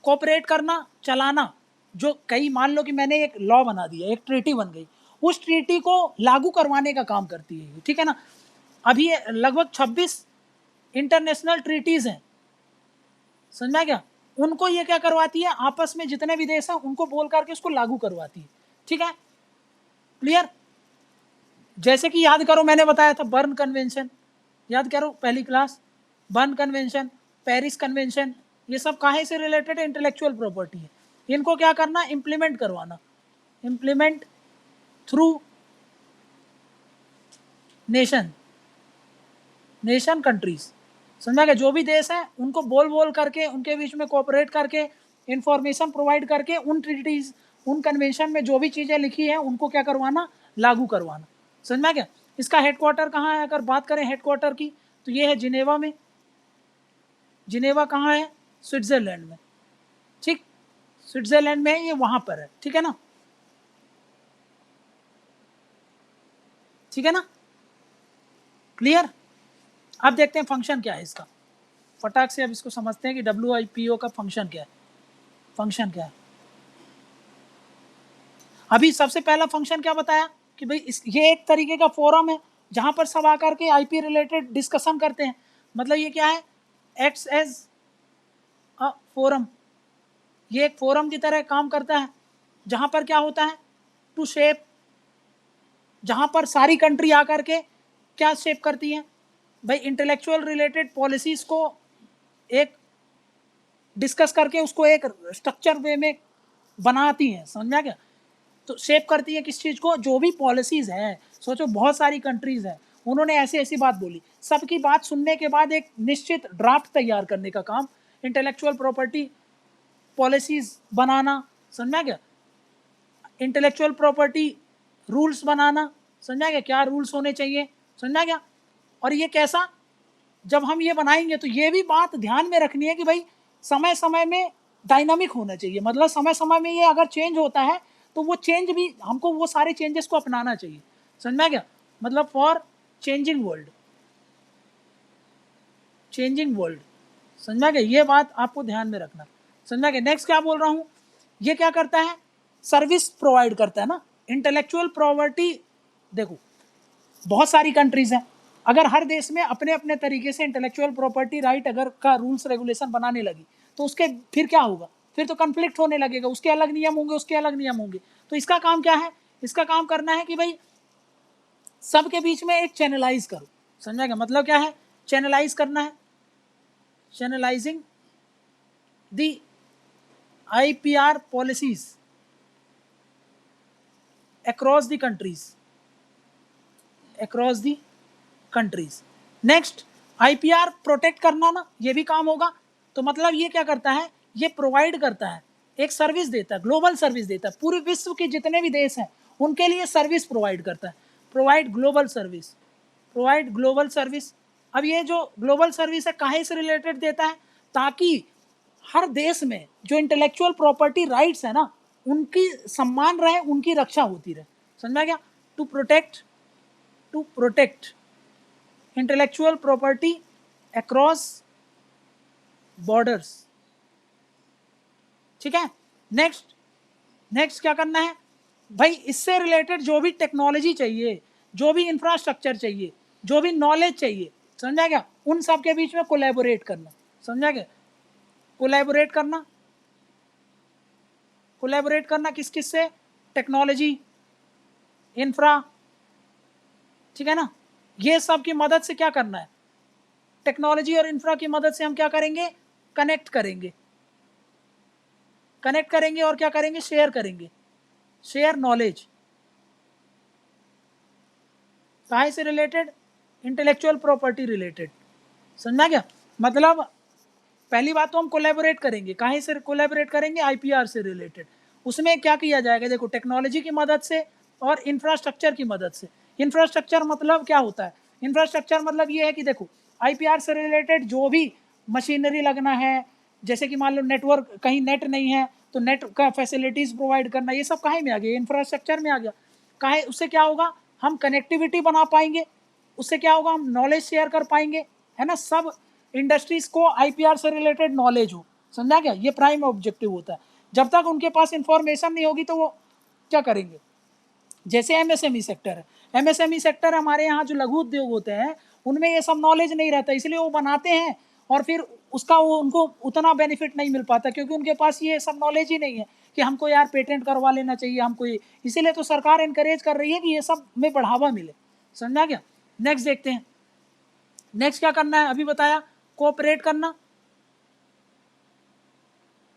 कोऑपरेट करना, चलाना, जो कई मान लो कि मैंने एक लॉ बना दिया, एक ट्रीटी बन गई, उस ट्रीटी को लागू करवाने का काम करती है, ठीक है ना। अभी ये लगभग 26 इंटरनेशनल ट्रीटीज हैं, समझ में क्या, उनको ये क्या करवाती है, आपस में जितने भी देश हैं उनको बोल करके उसको लागू करवाती है, ठीक है, क्लियर। जैसे कि याद करो, मैंने बताया था बर्न कन्वेंशन, याद करो पहली class, burn convention, Paris convention, ये सब काहे से रिलेटेड है? इंटेलेक्चुअल प्रॉपर्टी है। इनको क्या करना? इम्प्लीमेंट करवाना, इम्प्लीमेंट थ्रू नेशन कंट्रीज। समझा गया? जो भी देश हैं उनको बोल बोल करके, उनके बीच में कोऑपरेट करके, इंफॉर्मेशन प्रोवाइड करके, उन ट्रीटीज, उन कन्वेंशन में जो भी चीज़ें लिखी हैं उनको क्या करवाना? लागू करवाना। समझ में आ गया? इसका हेडक्वार्टर कहाँ है? अगर बात करें हेडक्वार्टर की तो ये है जिनेवा में। जिनेवा कहाँ है? स्विट्जरलैंड में। ठीक, स्विट्जरलैंड में ये वहाँ पर है। ठीक है ना? ठीक है ना? क्लियर? अब देखते हैं फंक्शन क्या है इसका, फटाक से अब इसको समझते हैं कि WIPO का फंक्शन क्या है। फंक्शन क्या है? अभी सबसे पहला फंक्शन क्या बताया कि भाई ये एक तरीके का फोरम है जहां पर सब आकर के IP रिलेटेड डिस्कशन करते हैं। मतलब ये क्या है? Acts as a forum. ये एक फोरम की तरह काम करता है जहां पर क्या होता है? टू शेप, जहां पर सारी कंट्री आकर के क्या शेप करती हैं भाई? इंटेलेक्चुअल रिलेटेड पॉलिसीज को एक डिस्कस करके उसको एक स्ट्रक्चर वे में बनाती हैं। समझ में आ गया? तो शेप करती है किस चीज़ को? जो भी पॉलिसीज़ हैं। सोचो बहुत सारी कंट्रीज़ हैं, उन्होंने ऐसी ऐसी बात बोली, सबकी बात सुनने के बाद एक निश्चित ड्राफ्ट तैयार करने का काम इंटेलेक्चुअल प्रॉपर्टी पॉलिसीज़ बनाना। समझ में आ गया? इंटेलेक्चुअल प्रॉपर्टी रूल्स बनाना। समझ में आ गया? क्या रूल्स होने चाहिए? समझ में आ गया? और ये कैसा? जब हम ये बनाएंगे तो ये भी बात ध्यान में रखनी है कि भाई समय समय में डायनामिक होना चाहिए। मतलब समय समय में ये अगर चेंज होता है तो वो चेंज भी हमको, वो सारे चेंजेस को अपनाना चाहिए। समझ में आ गया? मतलब for changing world, changing world. समझ में आ गया? ये बात आपको ध्यान में रखना। समझ में आ गया? नेक्स्ट क्या बोल रहा हूँ, ये क्या करता है? सर्विस प्रोवाइड करता है ना। इंटेलेक्चुअल प्रॉपर्टी, देखो बहुत सारी कंट्रीज हैं, अगर हर देश में अपने अपने तरीके से इंटेलेक्चुअल प्रॉपर्टी राइट अगर का रूल्स रेगुलेशन बनाने लगी तो उसके फिर क्या होगा? फिर तो कन्फ्लिक्ट होने लगेगा, उसके अलग नियम होंगे, उसके अलग नियम होंगे। तो इसका काम क्या है? इसका काम करना है कि भाई सबके बीच में एक चैनलाइज करो। समझा? मतलब क्या है? चैनलाइज करना है, channelising the IPR policies across the countries, across the countries. Next, IPR protect करना ना, ये भी काम होगा। तो मतलब ये क्या करता है? ये प्रोवाइड करता है, एक सर्विस देता है, ग्लोबल सर्विस देता है। पूरे विश्व के जितने भी देश हैं उनके लिए सर्विस प्रोवाइड करता है। Provide global service, provide global service. अब ये जो ग्लोबल सर्विस है काहे से रिलेटेड देता है? ताकि हर देश में जो इंटेलेक्चुअल प्रॉपर्टी राइट्स है ना उनकी सम्मान रहे, उनकी रक्षा होती रहे। समझ में आ गया? To protect, to protect intellectual property across borders. ठीक है? नेक्स्ट, नेक्स्ट क्या करना है भाई? इससे रिलेटेड जो भी टेक्नोलॉजी चाहिए, जो भी इंफ्रास्ट्रक्चर चाहिए, जो भी नॉलेज चाहिए, समझा गया? उन सब के बीच में कोलैबोरेट करना। समझा गया? कोलैबोरेट करना, कोलैबोरेट करना किस किस से? Technology, infra. ठीक है ना? ये सब की मदद से क्या करना है? टेक्नोलॉजी और इंफ्रा की मदद से हम क्या करेंगे? कनेक्ट करेंगे, कनेक्ट करेंगे और क्या करेंगे? शेयर करेंगे, शेयर नॉलेज। काहे से रिलेटेड? Intellectual property related. समझा गया? मतलब पहली बात तो हम कोलैबोरेट करेंगे, काहे से कोलैबोरेट करेंगे? IPR से रिलेटेड। उसमें क्या किया जाएगा? देखो टेक्नोलॉजी की मदद से और इंफ्रास्ट्रक्चर की मदद से। इंफ्रास्ट्रक्चर मतलब क्या होता है? इंफ्रास्ट्रक्चर मतलब ये है कि देखो IPR से रिलेटेड जो भी मशीनरी लगना है, जैसे कि मान लो नेटवर्क, कहीं नेट नहीं है तो नेट का फैसिलिटीज़ प्रोवाइड करना, ये सब काहे में आ गया? इंफ्रास्ट्रक्चर में आ गया। काहे? उससे क्या होगा? हम कनेक्टिविटी बना पाएंगे, उससे क्या होगा? हम नॉलेज शेयर कर पाएंगे, है ना? सब इंडस्ट्रीज को IPR से रिलेटेड नॉलेज हो। समझा गया? ये प्राइम ऑब्जेक्टिव होता है। जब तक उनके पास इंफॉर्मेशन नहीं होगी तो वो क्या करेंगे? जैसे MSME सेक्टर है, MSME सेक्टर हमारे यहाँ जो लघु उद्योग होते हैं उनमें ये सब नॉलेज नहीं रहता, इसलिए वो बनाते हैं और फिर उसका वो उनको उतना बेनिफिट नहीं मिल पाता क्योंकि उनके पास ये सब नॉलेज ही नहीं है कि हमको यार पेटेंट करवा लेना चाहिए हमको ये। इसीलिए तो सरकार इनकरेज कर रही है कि ये सब में बढ़ावा मिले। समझा क्या? नेक्स्ट देखते हैं, नेक्स्ट क्या करना है, अभी बताया कोऑपरेट करना,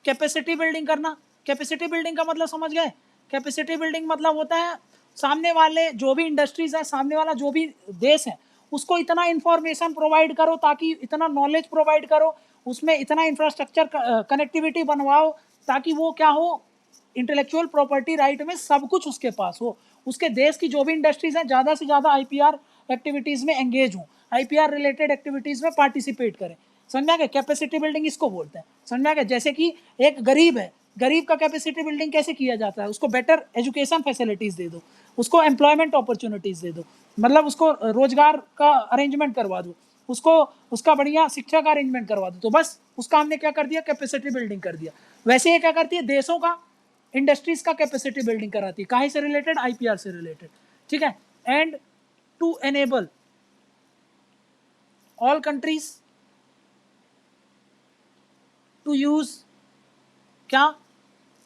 कैपेसिटी बिल्डिंग करना। कैपेसिटी बिल्डिंग का मतलब समझ गए? कैपेसिटी बिल्डिंग मतलब होता है सामने वाले जो भी इंडस्ट्रीज है, सामने वाला जो भी देश है, उसको इतना इंफॉर्मेशन प्रोवाइड करो, ताकि इतना नॉलेज प्रोवाइड करो, उसमें इतना इंफ्रास्ट्रक्चर कनेक्टिविटी बनवाओ, ताकि वो क्या हो, इंटेलेक्चुअल प्रॉपर्टी राइट में सब कुछ उसके पास हो, उसके देश की जो भी इंडस्ट्रीज हैं ज़्यादा से ज़्यादा आईपीआर एक्टिविटीज़ में एंगेज हों, आईपीआर रिलेटेड एक्टिविटीज़ में पार्टिसिपेट करें। समझा गया? कैपेसिटी बिल्डिंग इसको बोलते हैं। समझा गया? जैसे कि एक गरीब है, गरीब का कैपेसिटी बिल्डिंग कैसे किया जाता है, उसको बेटर एजुकेशन फैसिलिटीज़ दे दो, उसको एम्प्लॉयमेंट अपॉर्चुनिटीज़ दे दो, मतलब उसको रोजगार का अरेंजमेंट करवा दो, उसको उसका बढ़िया शिक्षा का अरेंजमेंट करवा दो, तो बस उसका हमने क्या कर दिया, कैपेसिटी बिल्डिंग कर दिया। वैसे ये क्या करती है, देशों का, इंडस्ट्रीज का कैपेसिटी बिल्डिंग कराती है, काहे से रिलेटेड, आईपीआर से रिलेटेड। ठीक है? And to enable all countries to use क्या,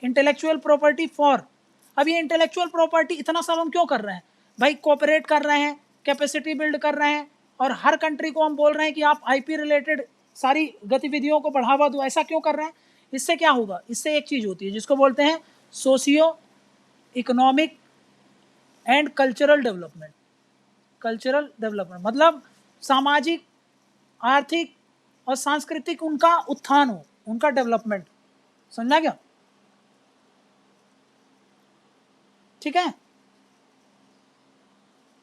इंटेलेक्चुअल प्रॉपर्टी फॉर। अब ये इंटेलेक्चुअल प्रॉपर्टी इतना सब हम क्यों कर रहे हैं भाई? कोऑपरेट कर रहे हैं, कैपेसिटी बिल्ड कर रहे हैं, और हर कंट्री को हम बोल रहे हैं कि आप आईपी रिलेटेड सारी गतिविधियों को बढ़ावा दो। ऐसा क्यों कर रहे हैं? इससे क्या होगा, इससे एक चीज़ होती है जिसको बोलते हैं socio economic and cultural development. Cultural development मतलब सामाजिक, आर्थिक और सांस्कृतिक उनका उत्थान हो, उनका डेवलपमेंट। समझा क्या? ठीक है,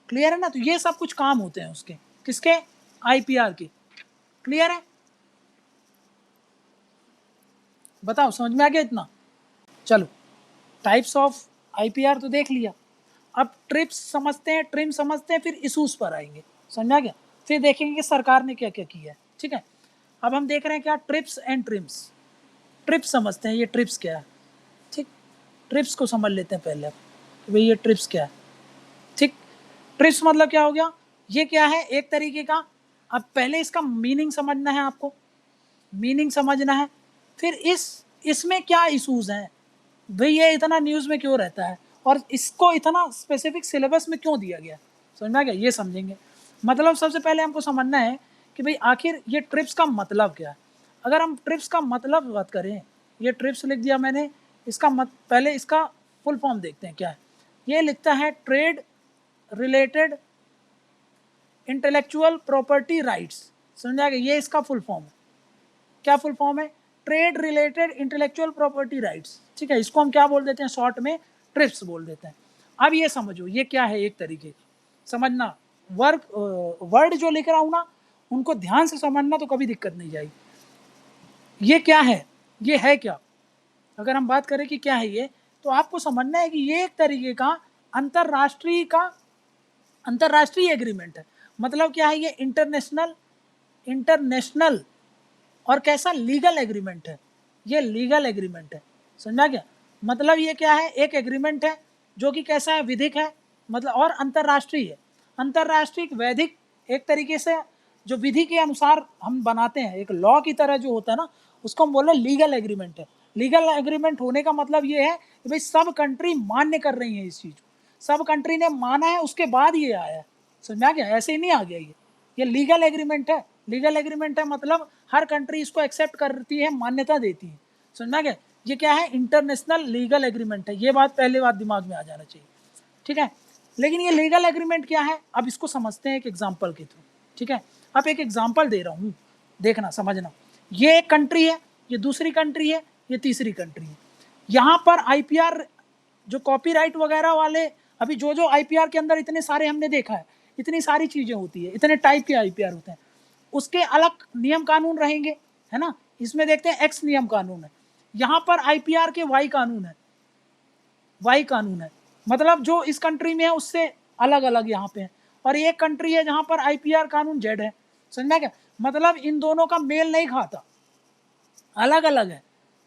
क्लियर है ना? तो ये सब कुछ काम होते हैं उसके, किसके, आईपीआर के। क्लियर है? बताओ समझ में आ गया इतना? चलो, टाइप्स ऑफ आईपीआर तो देख लिया, अब ट्रिप्स समझते हैं, ट्रिम समझते हैं, फिर इशूज पर आएंगे। समझा गया? फिर देखेंगे कि सरकार ने क्या क्या किया है। ठीक है, अब हम देख रहे हैं क्या, ट्रिप्स एंड ट्रिम्स। ट्रिप्स समझते हैं, ये ट्रिप्स क्या है। ठीक, ट्रिप्स को समझ लेते हैं पहले कि भाई ये ट्रिप्स क्या है। ठीक, ट्रिप्स मतलब क्या हो गया, ये क्या है, एक तरीके का, अब पहले इसका मीनिंग समझना है आपको, मीनिंग समझना है, फिर इसमें क्या इशूज़ हैं भाई, ये इतना न्यूज़ में क्यों रहता है, और इसको इतना स्पेसिफिक सिलेबस में क्यों दिया गया। समझ में आ गया? ये समझेंगे। मतलब सबसे पहले हमको समझना है कि भाई आखिर ये ट्रिप्स का मतलब क्या है। अगर हम ट्रिप्स का मतलब बात करें, ये ट्रिप्स लिख दिया मैंने, इसका पहले इसका फुल फॉर्म देखते हैं क्या है। ये लिखता है trade related intellectual property rights. समझ आ गया? ये इसका फुल फॉर्म है। क्या फुल फॉर्म है? Trade related intellectual property rights. ठीक है, इसको हम क्या बोल देते हैं, शॉर्ट में ट्रिप्स बोल देते हैं। अब ये समझो ये क्या है, एक तरीके की समझना, वर्ड जो लिख रहा हूँ ना, उनको ध्यान से समझना तो कभी दिक्कत नहीं जाएगी। ये क्या है, ये है क्या, अगर हम बात करें कि क्या है ये, तो आपको समझना है कि ये एक तरीके का अंतरराष्ट्रीय एग्रीमेंट है। मतलब क्या है, ये इंटरनेशनल और कैसा, लीगल एग्रीमेंट है। ये लीगल एग्रीमेंट है। समझा क्या? मतलब ये क्या है, एक एग्रीमेंट है जो कि कैसा है, विधिक है, मतलब और अंतरराष्ट्रीय है। अंतरराष्ट्रीय वैधिक, एक तरीके से जो विधि के अनुसार हम बनाते हैं, एक लॉ की तरह जो होता है ना, उसको हम बोले लीगल एग्रीमेंट है। लीगल एग्रीमेंट होने का मतलब ये है कि भाई सब कंट्री मान्य कर रही है इस चीज़ को, सब कंट्री ने माना है, उसके बाद ये आया है। समझा क्या? ऐसे ही नहीं आ गया ये लीगल एग्रीमेंट है। लीगल एग्रीमेंट है मतलब हर कंट्री इसको एक्सेप्ट करती है, मान्यता देती है। समझा क्या? ये क्या है, इंटरनेशनल लीगल एग्रीमेंट है। ये बात पहले बात दिमाग में आ जाना चाहिए। ठीक है, लेकिन ये लीगल एग्रीमेंट क्या है, अब इसको समझते हैं एक एग्जाम्पल के थ्रू। ठीक है, अब एक एग्जाम्पल दे रहा हूँ, देखना समझना। ये एक कंट्री है, ये दूसरी कंट्री है, ये तीसरी कंट्री है। यहाँ पर आईपीआर जो कॉपीराइट वगैरह वाले, अभी जो आईपीआर के अंदर इतने सारे हमने देखा है, इतनी सारी चीज़ें होती है, इतने टाइप के आईपीआर होते हैं, उसके अलग नियम कानून रहेंगे, है ना। इसमें देखते हैं एक्स नियम कानून है, यहाँ पर आईपीआर के वाई कानून है, वाई कानून है, मतलब जो इस कंट्री में है उससे अलग अलग यहाँ पे है। और एक कंट्री है जहाँ पर आईपीआर कानून जेड है। समझ में क्या? मतलब इन दोनों का मेल नहीं खाता, अलग अलग है।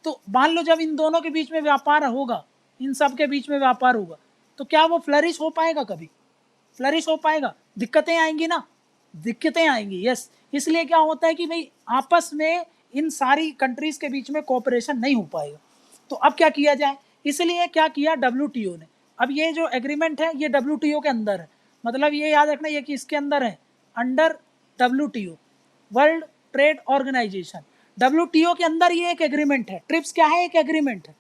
तो मान लो जब इन दोनों के बीच में व्यापार होगा, इन सब के बीच में व्यापार होगा, तो क्या वो फ्लरिश हो पाएगा? कभी फ्लरिश हो पाएगा? दिक्कतें आएंगी ना, दिक्कतें आएंगी। यस, इसलिए क्या होता है कि भाई आपस में इन सारी कंट्रीज के बीच में कोऑपरेशन नहीं हो पाएगा। तो अब क्या किया जाए, इसलिए क्या किया WTO ने, अब ये जो एग्रीमेंट है ये WTO के अंदर है, मतलब ये याद रखना ये कि इसके अंदर है under WTO, World Trade Organization. WTO के अंदर ये एक एग्रीमेंट है। ट्रिप्स क्या है? एक एग्रीमेंट है।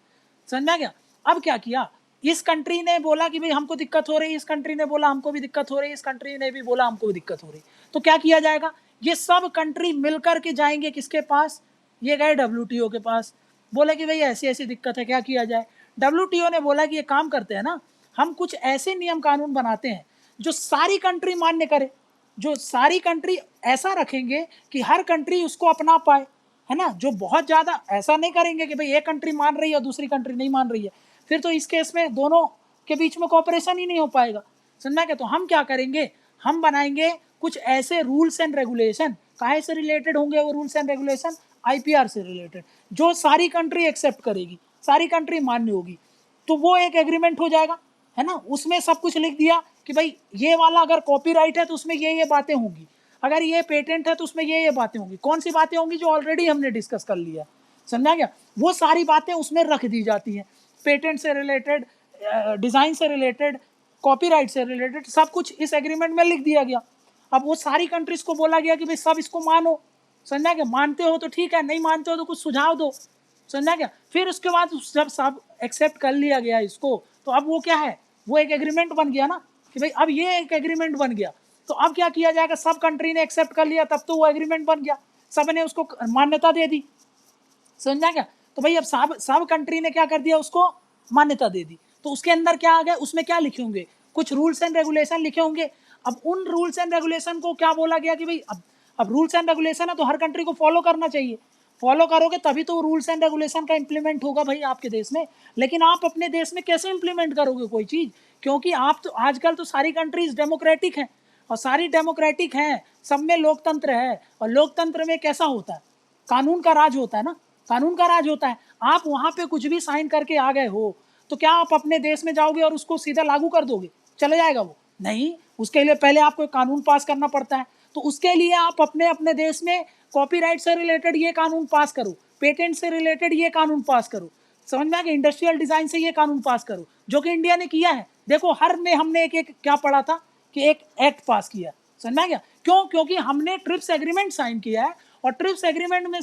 समझ में आ गया? अब क्या किया, इस कंट्री ने बोला कि भाई हमको दिक्कत हो रही है, इस कंट्री ने बोला हमको भी दिक्कत हो रही है, इस कंट्री ने भी बोला हमको भी दिक्कत हो रही है। तो क्या किया जाएगा, ये सब कंट्री मिलकर के जाएंगे किसके पास? ये गए WTO के पास, बोले कि भाई ऐसी ऐसी दिक्कत है, क्या किया जाए। WTO ने बोला कि ये काम करते हैं ना, हम कुछ ऐसे नियम कानून बनाते हैं जो सारी कंट्री मान्य करे, जो सारी कंट्री ऐसा रखेंगे कि हर कंट्री उसको अपना पाए, है ना। जो बहुत ज़्यादा ऐसा नहीं करेंगे कि भाई एक कंट्री मान रही है और दूसरी कंट्री नहीं मान रही है, फिर तो इस केस में दोनों के बीच में कोऑपरेशन ही नहीं हो पाएगा। समझना क्या? तो हम क्या करेंगे, हम बनाएंगे कुछ ऐसे रूल्स एंड रेगुलेशन। काहे से रिलेटेड होंगे वो रूल्स एंड रेगुलेशन? IPR से रिलेटेड, जो सारी कंट्री एक्सेप्ट करेगी, सारी कंट्री मान्य होगी। तो वो एक एग्रीमेंट हो जाएगा, है ना। उसमें सब कुछ लिख दिया कि भाई ये वाला अगर कॉपीराइट है तो उसमें ये बातें होंगी, अगर ये पेटेंट है तो उसमें ये बातें होंगी। कौन सी बातें होंगी? जो ऑलरेडी हमने डिस्कस कर लिया। समझा गया? वो सारी बातें उसमें रख दी जाती हैं, पेटेंट से रिलेटेड, डिज़ाइन से रिलेटेड, कॉपीराइट से रिलेटेड, सब कुछ इस एग्रीमेंट में लिख दिया गया। अब वो सारी कंट्रीज को बोला गया कि भाई सब इसको मानो। समझा गया? मानते हो तो ठीक है, नहीं मानते हो तो कुछ सुझाव दो। समझा गया? फिर उसके बाद जब सब एक्सेप्ट कर लिया गया इसको, तो अब वो क्या है, वो एक एग्रीमेंट बन गया ना, कि भाई अब ये एक एग्रीमेंट बन गया। तो अब क्या किया जाएगा, सब कंट्री ने एक्सेप्ट कर लिया, तब तो वो एग्रीमेंट बन गया, सब ने उसको मान्यता दे दी। समझा क्या? तो भाई अब सब कंट्री ने क्या कर दिया, उसको मान्यता दे दी। तो उसके अंदर क्या आ गया, उसमें क्या लिखे होंगे, कुछ रूल्स एंड रेगुलेशन लिखे होंगे। अब उन रूल्स एंड रेगुलेशन को क्या बोला गया कि भाई अब रूल्स एंड रेगुलेशन है तो हर कंट्री को फॉलो करना चाहिए। फॉलो करोगे तभी तो रूल्स एंड रेगुलेशन का इंप्लीमेंट होगा भाई आपके देश में। लेकिन आप अपने देश में कैसे इंप्लीमेंट करोगे कोई चीज़, क्योंकि आप तो आजकल तो सारी कंट्रीज डेमोक्रेटिक हैं, और सारी डेमोक्रेटिक हैं, सब में लोकतंत्र है, और लोकतंत्र में कैसा होता है, कानून का राज होता है ना, कानून का राज होता है। आप वहाँ पे कुछ भी साइन करके आ गए हो तो क्या आप अपने देश में जाओगे और उसको सीधा लागू कर दोगे, चले जाएगा वो? नहीं, उसके लिए पहले आपको कानून पास करना पड़ता है। तो उसके लिए आप अपने अपने देश में कॉपीराइट से रिलेटेड ये कानून पास करो, पेटेंट से रिलेटेड ये कानून पास करो, समझ में आ गया, इंडस्ट्रियल डिजाइन से ये कानून पास करो, जो कि इंडिया ने किया है। देखो हर में हमने एक एक क्या पढ़ा था कि एक एक्ट पास किया। समझ में आ गया? क्यों? क्योंकि हमने ट्रिप्स एग्रीमेंट साइन किया है, और ट्रिप्स एग्रीमेंट में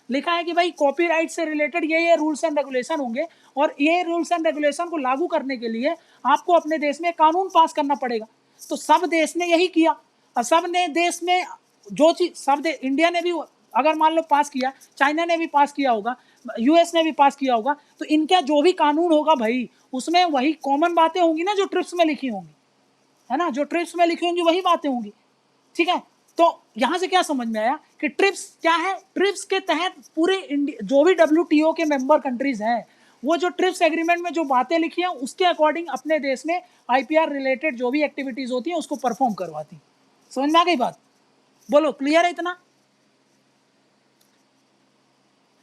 लिखा है कि भाई कॉपीराइट से रिलेटेड ये रूल्स एंड रेगुलेशन होंगे, और ये रूल्स एंड रेगुलेशन को लागू करने के लिए आपको अपने देश में कानून पास करना पड़ेगा। तो सब देश ने यही किया, और सब ने देश में जो चीज सब इंडिया ने भी अगर मान लो पास किया, चाइना ने भी पास किया होगा, US ने भी पास किया होगा, तो इनका जो भी कानून होगा भाई उसमें वही कॉमन बातें होंगी ना जो ट्रिप्स में लिखी होंगी, है ना, जो ट्रिप्स में लिखी होंगी वही बातें होंगी। ठीक है? तो यहां से क्या समझ में आया कि ट्रिप्स क्या है? ट्रिप्स के तहत पूरे इंडिया जो भी WTO के मेंबर कंट्रीज हैं, वो जो ट्रिप्स एग्रीमेंट में जो बातें लिखी हैं उसके अकॉर्डिंग अपने देश में IPR रिलेटेड जो भी एक्टिविटीज होती हैं उसको परफॉर्म करवाती। समझ में आ गई बात? बोलो, क्लियर है इतना?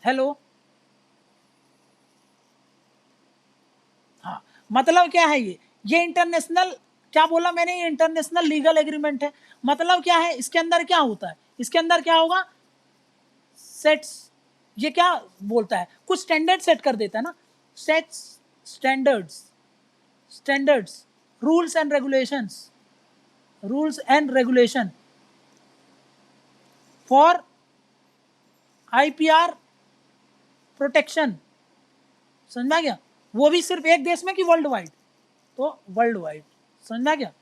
हेलो? हाँ, मतलब क्या है ये इंटरनेशनल, क्या बोला मैंने, ये इंटरनेशनल लीगल एग्रीमेंट है। मतलब क्या है, इसके अंदर क्या होता है, इसके अंदर क्या होगा, सेट्स, ये क्या बोलता है, कुछ स्टैंडर्ड सेट कर देता है ना, sets standards, standards, rules and regulations, rules and regulation for IPR protection. समझ में आ गया? वो भी सिर्फ एक देश में कि वर्ल्ड वाइड? तो वर्ल्ड वाइड। समझ में आ गया?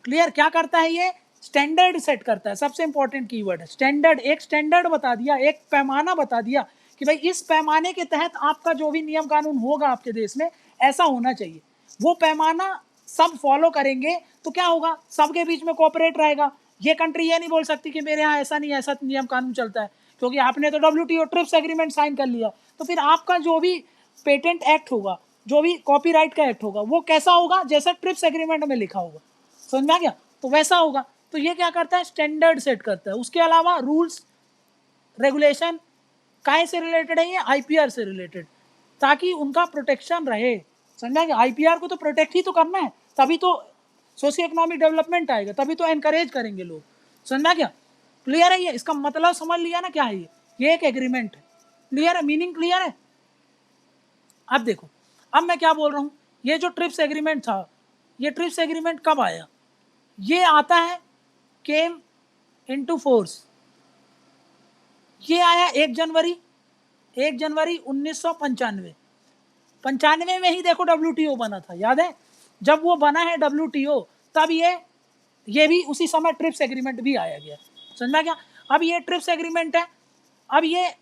क्लियर? क्या करता है ये, स्टैंडर्ड सेट करता है। सबसे इंपॉर्टेंट कीवर्ड है स्टैंडर्ड। एक स्टैंडर्ड बता दिया, एक पैमाना बता दिया कि भाई इस पैमाने के तहत आपका जो भी नियम कानून होगा आपके देश में ऐसा होना चाहिए। वो पैमाना सब फॉलो करेंगे तो क्या होगा, सबके बीच में कोऑपरेट रहेगा। ये कंट्री ये नहीं बोल सकती कि मेरे यहाँ ऐसा नहीं, ऐसा नियम कानून चलता है, क्योंकि आपने तो WTO ट्रिप्स एग्रीमेंट साइन कर लिया। तो फिर आपका जो भी पेटेंट एक्ट होगा, जो भी कॉपीराइट का एक्ट होगा, वो कैसा होगा, जैसा ट्रिप्स एग्रीमेंट में लिखा होगा। समझ में आ गया? तो वैसा होगा। तो ये क्या करता है, स्टैंडर्ड सेट करता है। उसके अलावा रूल्स रेगुलेशन काहे से रिलेटेड है, ये IPR से रिलेटेड, ताकि उनका प्रोटेक्शन रहे। समझा गया? IPR को तो प्रोटेक्ट ही तो करना है, तभी तो सोशियो इकोनॉमिक डेवलपमेंट आएगा, तभी तो एनकरेज करेंगे लोग। समझा गया? क्लियर है? ये इसका मतलब समझ लिया ना क्या है ये एक एग्रीमेंट है। क्लियर है? मीनिंग क्लियर है? अब देखो, अब मैं क्या बोल रहा हूँ, ये जो ट्रिप्स एग्रीमेंट था ये ट्रिप्स एग्रीमेंट कब आया? ये आता है केम इनटू फोर्स, ये आया 1 जनवरी 1995। 95 में ही देखो WTO बना था, याद है? जब वो बना है WTO तब ये भी उसी समय ट्रिप्स एग्रीमेंट भी आया गया, समझा क्या? अब ये ट्रिप्स एग्रीमेंट है। अब ये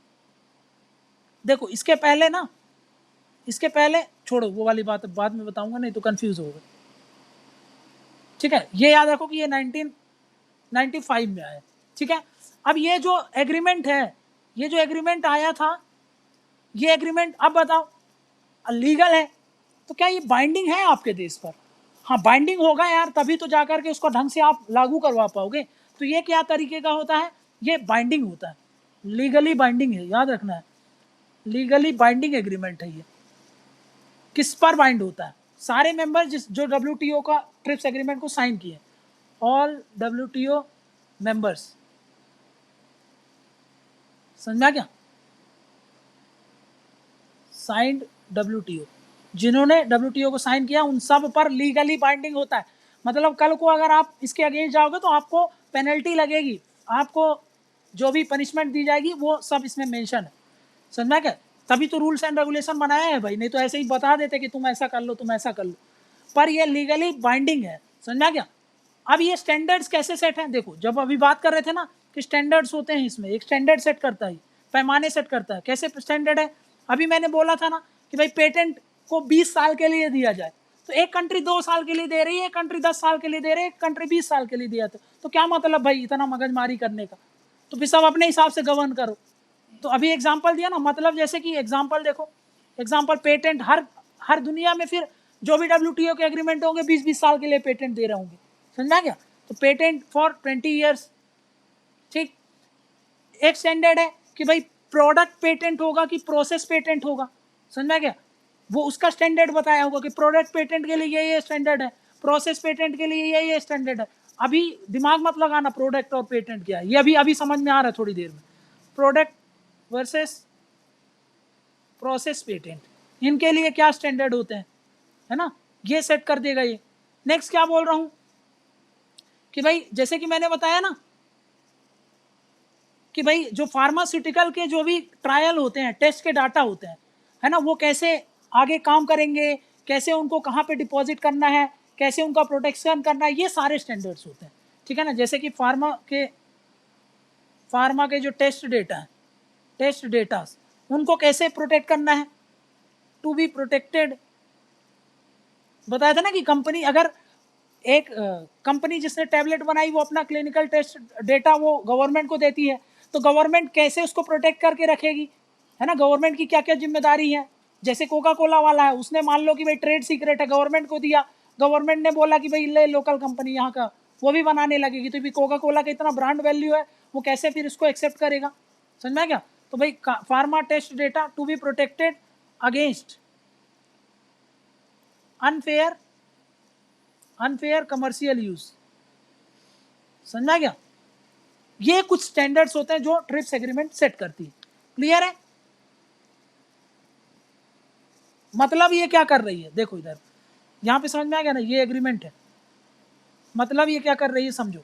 देखो, इसके पहले छोड़ो, वो वाली बात बाद में बताऊंगा, नहीं तो कंफ्यूज होगा, ठीक है? ये याद रखो कि ये 1995 में आया, ठीक है? अब ये जो एग्रीमेंट है, ये जो एग्रीमेंट आया था, ये एग्रीमेंट अब बताओ लीगल है तो क्या ये बाइंडिंग है आपके देश पर? हाँ, बाइंडिंग होगा यार, तभी तो जाकर के उसको ढंग से आप लागू करवा पाओगे। तो ये क्या तरीके का होता है? ये बाइंडिंग होता है, लीगली बाइंडिंग है, याद रखना है, लीगली बाइंडिंग एग्रीमेंट है। ये किस पर बाइंड होता है? सारे मेंबर जो WTO का ट्रिप्स एग्रीमेंट को साइन किए, ऑल WTO मेंबर्स, समझा क्या? साइंड WTO, जिन्होंने WTO को साइन किया उन सब पर लीगली बाइंडिंग होता है। मतलब कल को अगर आप इसके अगेंस्ट जाओगे तो आपको पेनल्टी लगेगी, आपको जो भी पनिशमेंट दी जाएगी वो सब इसमें मेंशन है, समझा क्या? तभी तो रूल्स एंड रेगुलेशन बनाया है भाई, नहीं तो ऐसे ही बता देते कि तुम ऐसा कर लो, तुम ऐसा कर लो। पर ये लीगली बाइंडिंग है, समझा क्या? अब ये स्टैंडर्ड्स कैसे सेट हैं? देखो, जब अभी बात कर रहे थे ना कि स्टैंडर्ड्स होते हैं, इसमें एक स्टैंडर्ड सेट करता है, पैमाने सेट करता है। कैसे स्टैंडर्ड है? अभी मैंने बोला था ना कि भाई पेटेंट को 20 साल के लिए दिया जाए, तो एक कंट्री 2 साल के लिए दे रही है, एक कंट्री 10 साल के लिए दे रही है, एक कंट्री 20 साल के लिए दिया था। तो क्या मतलब भाई इतना मगजमारी करने का? तो फिर सब अपने हिसाब से गवर्न करो। तो अभी एग्जाम्पल दिया ना, मतलब जैसे कि एग्जाम्पल देखो, एग्जाम्पल पेटेंट हर दुनिया में फिर जो भी WTO के एग्रीमेंट होंगे 20-20 साल के लिए पेटेंट दे रहे होंगे, समझा क्या? तो पेटेंट फॉर 20 ईयर्स, ठीक। एक स्टैंडर्ड है कि भाई प्रोडक्ट पेटेंट होगा कि प्रोसेस पेटेंट होगा, समझा क्या? वो उसका स्टैंडर्ड बताया होगा कि प्रोडक्ट पेटेंट के लिए ये स्टैंडर्ड है, प्रोसेस पेटेंट के लिए ये स्टैंडर्ड है। अभी दिमाग मत लगाना प्रोडक्ट और पेटेंट क्या है, ये अभी समझ में आ रहा है थोड़ी देर में। प्रोडक्ट वर्सेस प्रोसेस पेटेंट, इनके लिए क्या स्टैंडर्ड होते हैं, है ना? ये सेट कर देगा ये। नेक्स्ट क्या बोल रहा हूं कि भाई जैसे कि मैंने बताया ना कि भाई जो फार्मास्यूटिकल के जो भी ट्रायल होते हैं, टेस्ट के डाटा होते हैं, है ना, वो कैसे आगे काम करेंगे, कैसे उनको कहाँ पे डिपॉजिट करना है, कैसे उनका प्रोटेक्शन करना है, ये सारे स्टैंडर्ड्स होते हैं, ठीक है ना? जैसे कि फार्मा के जो टेस्ट डेटा है, टेस्ट डेटा उनको कैसे प्रोटेक्ट करना है, टू बी प्रोटेक्टेड। बताया था ना कि कंपनी, अगर एक कंपनी जिसने टैबलेट बनाई वो अपना क्लिनिकल टेस्ट डेटा वो गवर्नमेंट को देती है, तो गवर्नमेंट कैसे उसको प्रोटेक्ट करके रखेगी, है ना? गवर्नमेंट की क्या क्या जिम्मेदारी है? जैसे कोका कोला वाला है, उसने मान लो कि भाई ट्रेड सीक्रेट है, गवर्नमेंट को दिया, गवर्नमेंट ने बोला कि भाई ले लोकल कंपनी यहाँ का, वो भी बनाने लगेगी, तो भी कोका कोला का इतना ब्रांड वैल्यू है, वो कैसे फिर इसको एक्सेप्ट करेगा, समझ में क्या? तो भाई pharma test data to be protected against unfair commercial use, समझा क्या? ये कुछ स्टैंडर्ड्स होते हैं जो ट्रिप्स एग्रीमेंट सेट करती है। क्लियर है? मतलब ये क्या कर रही है, देखो इधर, यहां पे समझ में आ गया ना? ये एग्रीमेंट है, मतलब ये क्या कर रही है समझो।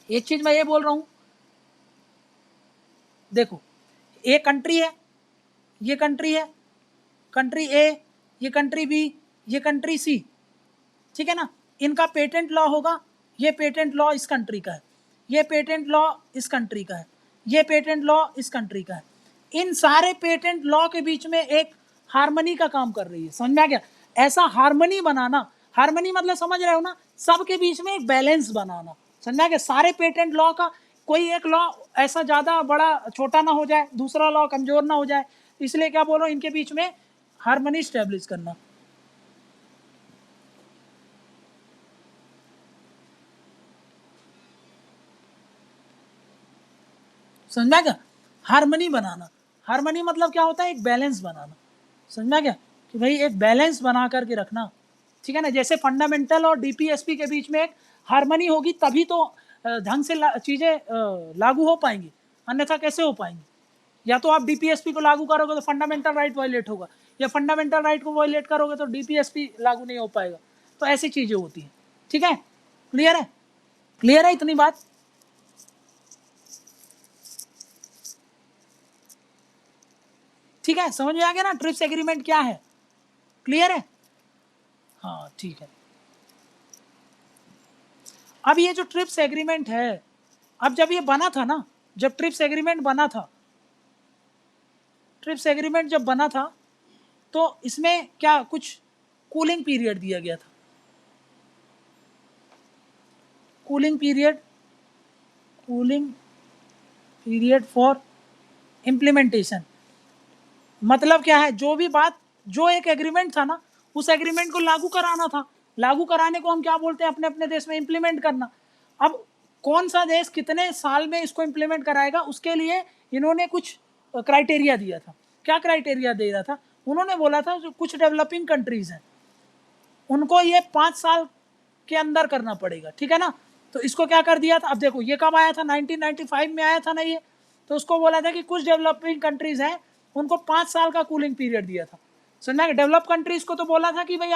एक चीज मैं ये बोल रहा हूं, देखो, एक कंट्री है, ये कंट्री है, कंट्री ए, ये कंट्री बी, ये कंट्री सी, ठीक है ना? इनका पेटेंट लॉ होगा, ये पेटेंट लॉ इस कंट्री का है, ये पेटेंट लॉ इस कंट्री का है, ये पेटेंट लॉ इस कंट्री का है। इन सारे पेटेंट लॉ के बीच में एक हार्मनी का काम कर रही है, समझ में आ गया? ऐसा हार्मनी बनाना, हार्मनी मतलब समझ रहे हो ना, सबके बीच में एक बैलेंस बनाना, समझ में आ गया? सारे पेटेंट लॉ का कोई एक लॉ ऐसा ज़्यादा बड़ा छोटा ना हो जाए, दूसरा लॉ कमज़ोर ना हो जाए, इसलिए क्या बोल रहा हूँ, इनके बीच में हार्मनी स्टैब्लिश करना। समझ में आ गया? हार्मनी बनाना, हार्मनी मतलब क्या होता है? एक बैलेंस बनाना, समझ में आ गया? कि भाई एक बैलेंस बना करके रखना, ठीक है ना? जैसे फंडामेंटल और DPSP के बीच में एक हार्मनी होगी तभी तो ढंग से चीज़ें लागू हो पाएंगी, अन्यथा कैसे हो पाएंगी? या तो आप DPSP को लागू करोगे तो फंडामेंटल राइट वायलेट होगा, या फंडामेंटल राइट को वायलेट करोगे तो DPSP लागू नहीं हो पाएगा, तो ऐसी चीजें होती हैं। ठीक है, क्लियर है? क्लियर है इतनी बात? ठीक है, समझ में आ गया ना ट्रिप्स एग्रीमेंट क्या है? क्लियर है? हाँ ठीक है। अब ये जो ट्रिप्स एग्रीमेंट है, अब जब ये बना था ना, जब ट्रिप्स एग्रीमेंट बना था, ट्रिप्स एग्रीमेंट जब बना था तो इसमें क्या कुछ कूलिंग पीरियड दिया गया था। Cooling period for implementation. मतलब क्या है, जो भी बात, जो एक एग्रीमेंट था ना, उस एग्रीमेंट को लागू कराना था। लागू कराने को हम क्या बोलते हैं अपने अपने देश में? इम्प्लीमेंट करना। अब कौन सा देश कितने साल में इसको इम्प्लीमेंट कराएगा, उसके लिए इन्होंने कुछ क्राइटेरिया दिया था। क्या क्राइटेरिया दे रहा था? उन्होंने बोला था जो कुछ डेवलपिंग कंट्रीज हैं उनको ये 5 साल के अंदर करना पड़ेगा। ठीक है ना? तो इसको क्या कर दिया था? अब देखो ये कब आया था? 1995 में आया था ना ये। तो उसको बोला था कि कुछ डेवलपिंग कंट्रीज हैं उनको 5 साल का कूलिंग पीरियड दिया था। समझा? डेवलप कंट्रीज को तो बोला था कि भाई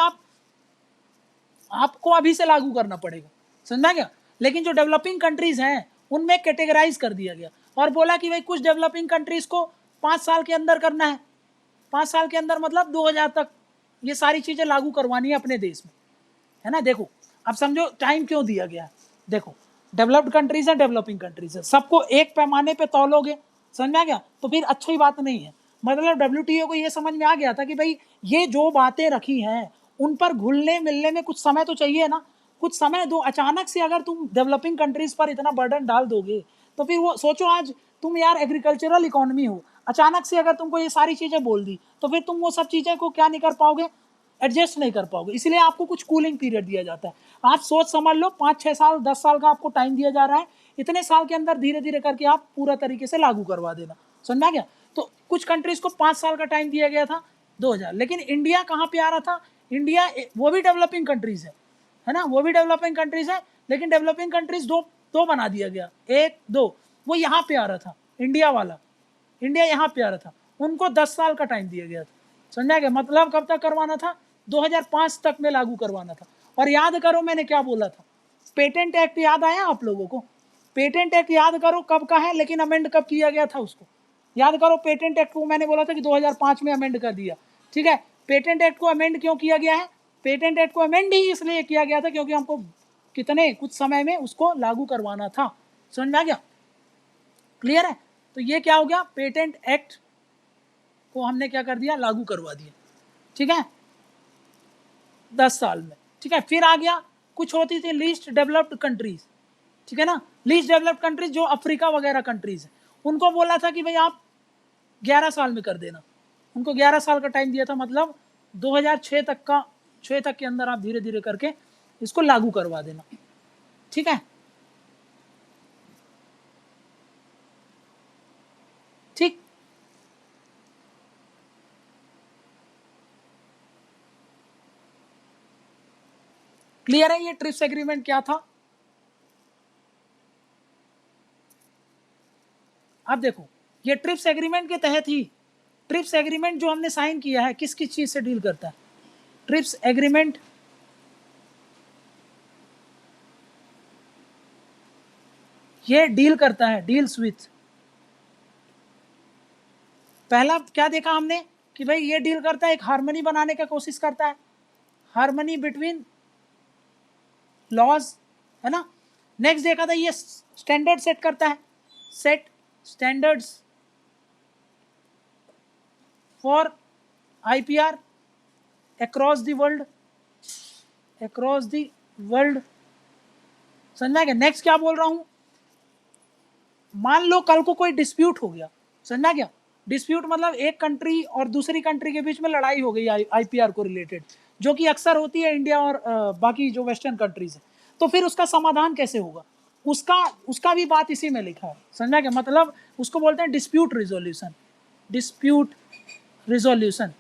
आपको अभी से लागू करना पड़ेगा। समझा क्या? लेकिन जो डेवलपिंग कंट्रीज हैं उनमें कैटेगराइज कर दिया गया और बोला कि भाई कुछ डेवलपिंग कंट्रीज को 5 साल के अंदर करना है। 5 साल के अंदर मतलब 2000 तक ये सारी चीजें लागू करवानी है अपने देश में, है ना? देखो अब समझो टाइम क्यों दिया गया है। देखो डेवलप्ड कंट्रीज है, डेवलपिंग कंट्रीज है, सबको एक पैमाने पे तौलोगे, समझ में आ गया? तो फिर अच्छी बात नहीं है। मतलब WTO को ये समझ में आ गया था कि भाई ये जो बातें रखी हैं उन पर घुलने मिलने में कुछ समय तो चाहिए ना, कुछ समय दो। अचानक से अगर तुम डेवलपिंग कंट्रीज पर इतना बर्डन डाल दोगे तो फिर वो सोचो, आज तुम यार एग्रीकल्चरल इकोनॉमी हो, अचानक से अगर तुमको ये सारी चीजें बोल दी तो फिर तुम वो सब चीजें को क्या नहीं कर पाओगे? एडजस्ट नहीं कर पाओगे। इसलिए आपको कुछ कूलिंग पीरियड दिया जाता है। आप सोच समझ लो 5-6 साल 10 साल का आपको टाइम दिया जा रहा है। इतने साल के अंदर धीरे धीरे करके आप पूरा तरीके से लागू करवा देना। समझ में आ गया? तो कुछ कंट्रीज को 5 साल का टाइम दिया गया था 2000। लेकिन इंडिया कहाँ पे आ रहा था? इंडिया वो भी डेवलपिंग कंट्रीज है ना, वो भी डेवलपिंग कंट्रीज है, लेकिन डेवलपिंग कंट्रीज दो बना दिया गया, 1-2। वो यहाँ पे आ रहा था, इंडिया वाला, इंडिया यहाँ पे आ रहा था। उनको 10 साल का टाइम दिया गया था। समझा गया? मतलब कब तक करवाना था? 2005 तक में लागू करवाना था। और याद करो मैंने क्या बोला था, पेटेंट एक्ट याद आया आप लोगों को? पेटेंट एक्ट याद करो कब का है, लेकिन अमेंड कब किया गया था उसको याद करो। पेटेंट एक्ट को मैंने बोला था कि 2005 में अमेंड कर दिया। ठीक है, पेटेंट एक्ट को अमेंड क्यों किया गया है? पेटेंट एक्ट को अमेंड ही इसलिए किया गया था क्योंकि हमको कितने कुछ समय में उसको लागू करवाना था। समझ में आ गया? क्लियर है? तो ये क्या हो गया, पेटेंट एक्ट को हमने क्या कर दिया? लागू करवा दिया। ठीक है, 10 साल में। ठीक है, फिर आ गया कुछ होती थी लीस्ट डेवलप्ड कंट्रीज। ठीक है ना, लीस्ट डेवलप्ड कंट्रीज जो अफ्रीका वगैरह कंट्रीज है, उनको बोला था कि भाई आप 11 साल में कर देना। उनको 11 साल का टाइम दिया था, मतलब 2006 तक का, 6 तक के अंदर आप धीरे धीरे करके इसको लागू करवा देना। ठीक है, ठीक। क्लियर है ये ट्रिप्स एग्रीमेंट क्या था? अब देखो ये ट्रिप्स एग्रीमेंट के तहत ही, ट्रिप्स एग्रीमेंट जो हमने साइन किया है किस किस चीज से डील करता है? ट्रिप्स एग्रीमेंट ये डील करता है, डील्स विथ, पहला क्या देखा हमने कि भाई ये डील करता है, एक हार्मनी बनाने का कोशिश करता है, हार्मनी बिटवीन लॉज, है ना। नेक्स्ट देखा था ये स्टैंडर्ड सेट करता है, set standards for IPR across the world, across the world. समझ गया? नेक्स्ट क्या बोल रहा हूं, मान लो कल को कोई डिस्प्यूट हो गया, समझा क्या? डिस्प्यूट मतलब एक कंट्री और दूसरी कंट्री के बीच में लड़ाई हो गई IPR को रिलेटेड, जो कि अक्सर होती है इंडिया और बाकी जो वेस्टर्न कंट्रीज है। तो फिर उसका समाधान कैसे होगा, उसका भी बात इसी में लिखा है। समझा क्या? मतलब उसको बोलते हैं डिस्प्यूट रिजोल्यूशन, डिस्प्यूट रिजोल्यूशन।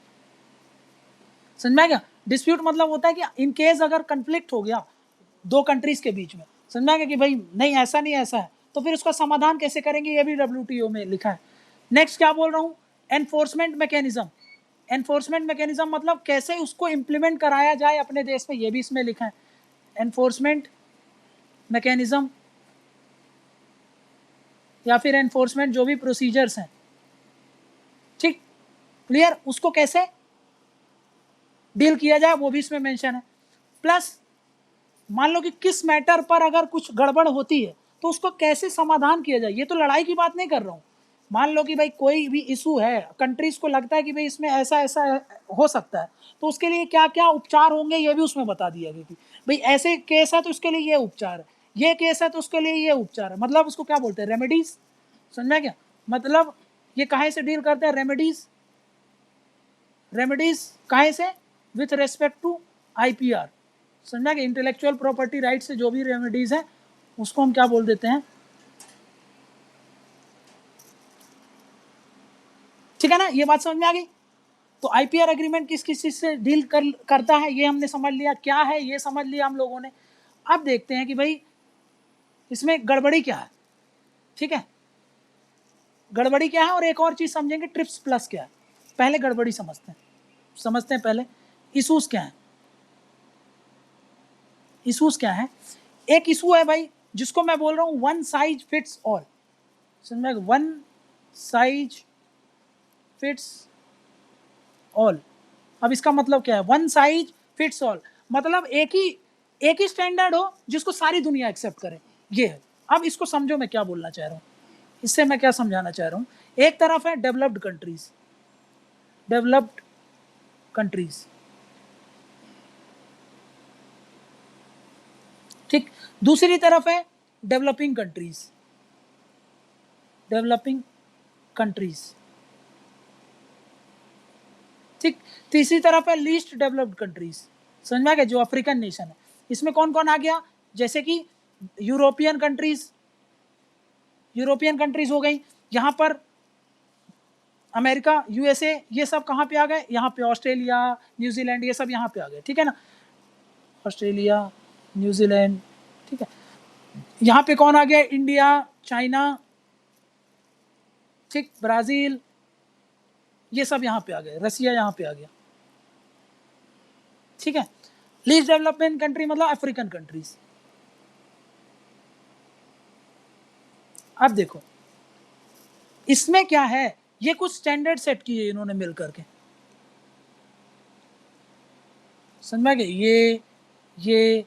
समझ गया? डिस्प्यूट मतलब होता है कि इन केस अगर कंफ्लिक्ट हो गया दो कंट्रीज के बीच में, समझा गया कि भाई नहीं ऐसा नहीं ऐसा है, तो फिर उसका समाधान कैसे करेंगे, ये भी WTO में लिखा है। नेक्स्ट क्या बोल रहा हूँ, एनफोर्समेंट मैकेनिज्म, एनफोर्समेंट मैकेनिज्म मतलब कैसे उसको इम्प्लीमेंट कराया जाए अपने देश में, ये भी इसमें लिखा है। एनफोर्समेंट मैकेनिज्म या फिर एनफोर्समेंट जो भी प्रोसीजर्स हैं, ठीक, क्लियर, उसको कैसे डील किया जाए वो भी इसमें मेंशन है। प्लस मान लो कि किस मैटर पर अगर कुछ गड़बड़ होती है तो उसको कैसे समाधान किया जाए। ये तो लड़ाई की बात नहीं कर रहा हूँ। मान लो कि भाई कोई भी इशू है, कंट्रीज को लगता है कि भाई इसमें ऐसा ऐसा हो सकता है, तो उसके लिए क्या क्या उपचार होंगे ये भी उसमें बता दिया गया कि भाई ऐसे केस है तो उसके लिए ये उपचार है, ये केस है तो उसके लिए ये उपचार है। मतलब उसको क्या बोलते हैं, रेमेडीज। समझा क्या? मतलब ये कहाँ से डील करते हैं, रेमेडीज। रेमेडीज कहाँ से, विथ रेस्पेक्ट टू आईपीआर। समझा कि इंटेलेक्चुअल प्रॉपर्टी राइट से जो भी रेमेडीज है उसको हम क्या बोल देते हैं, ठीक है ना, ये बात समझ में आ गई। तो आईपीआर एग्रीमेंट किस किस चीज से डील करता है ये हमने समझ लिया, क्या है ये समझ लिया हम लोगों ने। अब देखते हैं कि भाई इसमें गड़बड़ी क्या है, ठीक है, गड़बड़ी क्या है, और एक और चीज समझेंगे, ट्रिप्स प्लस क्या है। पहले गड़बड़ी समझते हैं पहले इशूज क्या है। इशूज क्या है, एक इशू है भाई जिसको मैं बोल रहा हूं वन साइज फिट्स ऑल। समझ में, वन साइज फिट्स ऑल। अब इसका मतलब क्या है, वन साइज फिट्स ऑल मतलब एक ही स्टैंडर्ड हो जिसको सारी दुनिया एक्सेप्ट करे, ये है। अब इसको समझो मैं क्या बोलना चाह रहा हूँ, इससे मैं क्या समझाना चाह रहा हूँ। एक तरफ है डेवलप्ड कंट्रीज, डेवलप्ड कंट्रीज, ठीक, दूसरी तरफ है डेवलपिंग कंट्रीज, डेवलपिंग कंट्रीज, ठीक, तीसरी तरफ है लीस्ट डेवलप्ड कंट्रीज। समझ में आ गया, जो अफ्रीकन नेशन है। इसमें कौन कौन आ गया, जैसे कि यूरोपियन कंट्रीज, यूरोपियन कंट्रीज हो गई, यहाँ पर अमेरिका, यूएसए, ये सब कहाँ पे आ गए, यहाँ पे ऑस्ट्रेलिया, न्यूजीलैंड, ये सब यहाँ पे आ गए, ठीक है ना, ऑस्ट्रेलिया, न्यूजीलैंड, ठीक है। यहाँ पे कौन आ गया, इंडिया, चाइना, ठीक, ब्राजील, ये सब यहाँ पे आ गए, रसिया यहाँ पे आ गया, ठीक है। लीस्ट डेवलपमेंट कंट्री मतलब अफ्रीकन कंट्रीज। अब देखो इसमें क्या है, ये कुछ स्टैंडर्ड सेट किए इन्होंने मिल करके, समझ गए, ये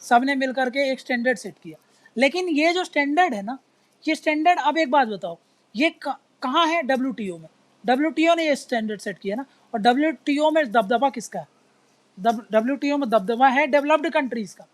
सब ने मिल करके एक स्टैंडर्ड सेट किया। लेकिन ये जो स्टैंडर्ड है ना, ये स्टैंडर्ड, अब एक बात बताओ, ये कहाँ है, डब्ल्यूटीओ में। डब्ल्यूटीओ ने ये स्टैंडर्ड सेट किया ना, और डब्ल्यूटीओ में दबदबा किसका है, डब्ल्यूटीओ में दबदबा है डेवलप्ड कंट्रीज का।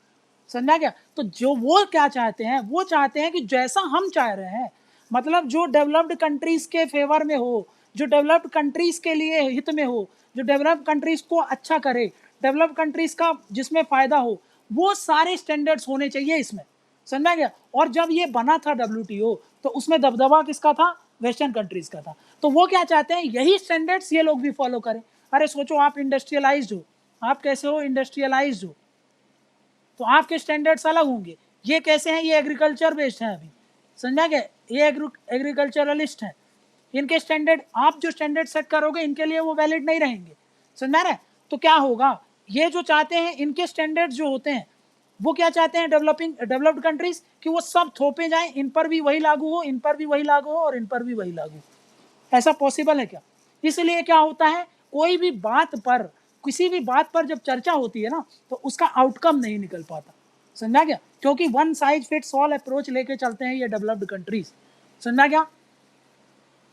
समझा क्या? तो जो वो क्या चाहते हैं, वो चाहते हैं कि जैसा हम चाह रहे हैं, मतलब जो डेवलप्ड कंट्रीज के फेवर में हो, जो डेवलप्ड कंट्रीज के लिए हित में हो, जो डेवलप्ड कंट्रीज को अच्छा करे, डेवलप्ड कंट्रीज का जिसमें फायदा हो, वो सारे स्टैंडर्ड्स होने चाहिए इसमें। समझा गया? और जब ये बना था डब्ल्यूटीओ, तो उसमें दबदबा किसका था, वेस्टर्न कंट्रीज का था। तो वो क्या चाहते हैं, यही स्टैंडर्ड्स ये लोग भी फॉलो करें। अरे सोचो, आप इंडस्ट्रियलाइज्ड हो, आप कैसे हो, इंडस्ट्रियलाइज्ड हो, तो आपके स्टैंडर्ड्स अलग होंगे। ये कैसे हैं, ये एग्रीकल्चर बेस्ड हैं अभी, समझा गया, ये एग्रीकल्चरलिस्ट हैं। इनके स्टैंडर्ड, आप जो स्टैंडर्ड सेट करोगे इनके लिए वो वैलिड नहीं रहेंगे। समझ रहे हैं? तो क्या होगा, ये जो चाहते हैं, इनके स्टैंडर्ड जो होते हैं, वो क्या चाहते हैं, डेवलप्ड कंट्रीज, कि वो सब थोपे जाएं, इन पर भी वही लागू हो, इन पर भी वही लागू हो, और इन पर भी वही लागू हो। ऐसा पॉसिबल है क्या? इसलिए क्या होता है, कोई भी बात पर, किसी भी बात पर जब चर्चा होती है ना, तो उसका आउटकम नहीं निकल पाता। समझा क्या? क्योंकि one size fits all approach लेके चलते हैं ये डेवलप्ड कंट्रीज। समझा क्या,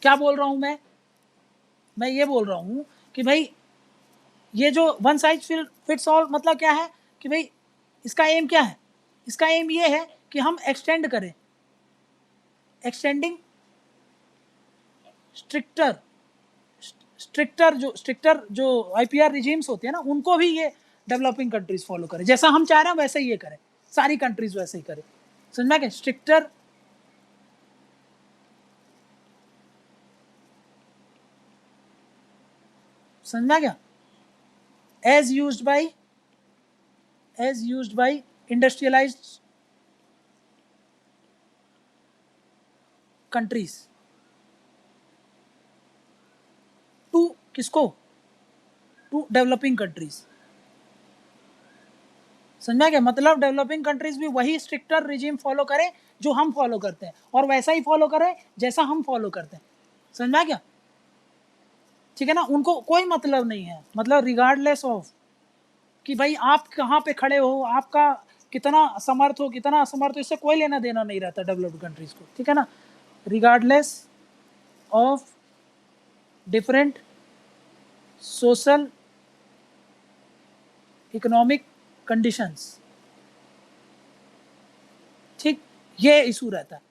क्या बोल रहा हूं मैं ये बोल रहा हूं कि भाई ये जो वन साइज फिट्स ऑल मतलब क्या है, कि भाई इसका एम क्या है, इसका एम ये है कि हम एक्सटेंड करें, एक्सटेंडिंग स्ट्रिक्टर स्ट्रिक्टर जो आईपीआर रिजीम्स होते हैं ना, उनको भी ये डेवलपिंग कंट्रीज फॉलो करें, जैसा हम चाह रहे हैं वैसे ही ये करें, सारी कंट्रीज वैसे ही करें। समझ में, स्ट्रिक्टर, समझा क्या, as used by industrialised countries to किसको, टू डेवलपिंग कंट्रीज। समझा क्या? मतलब डेवलपिंग कंट्रीज भी वही स्ट्रिक्टर रिजीम फॉलो करें जो हम फॉलो करते हैं, और वैसा ही फॉलो करें जैसा हम फॉलो करते हैं। समझा क्या? ठीक है ना? उनको कोई मतलब नहीं है, मतलब रिगार्डलेस ऑफ कि भाई आप कहाँ पे खड़े हो, आपका कितना समर्थ हो, कितना असमर्थ हो, इससे कोई लेना देना नहीं रहता डेवलप्ड कंट्रीज को। ठीक है ना? Regardless of different social economic conditions. ठीक, ये इशू रहता है।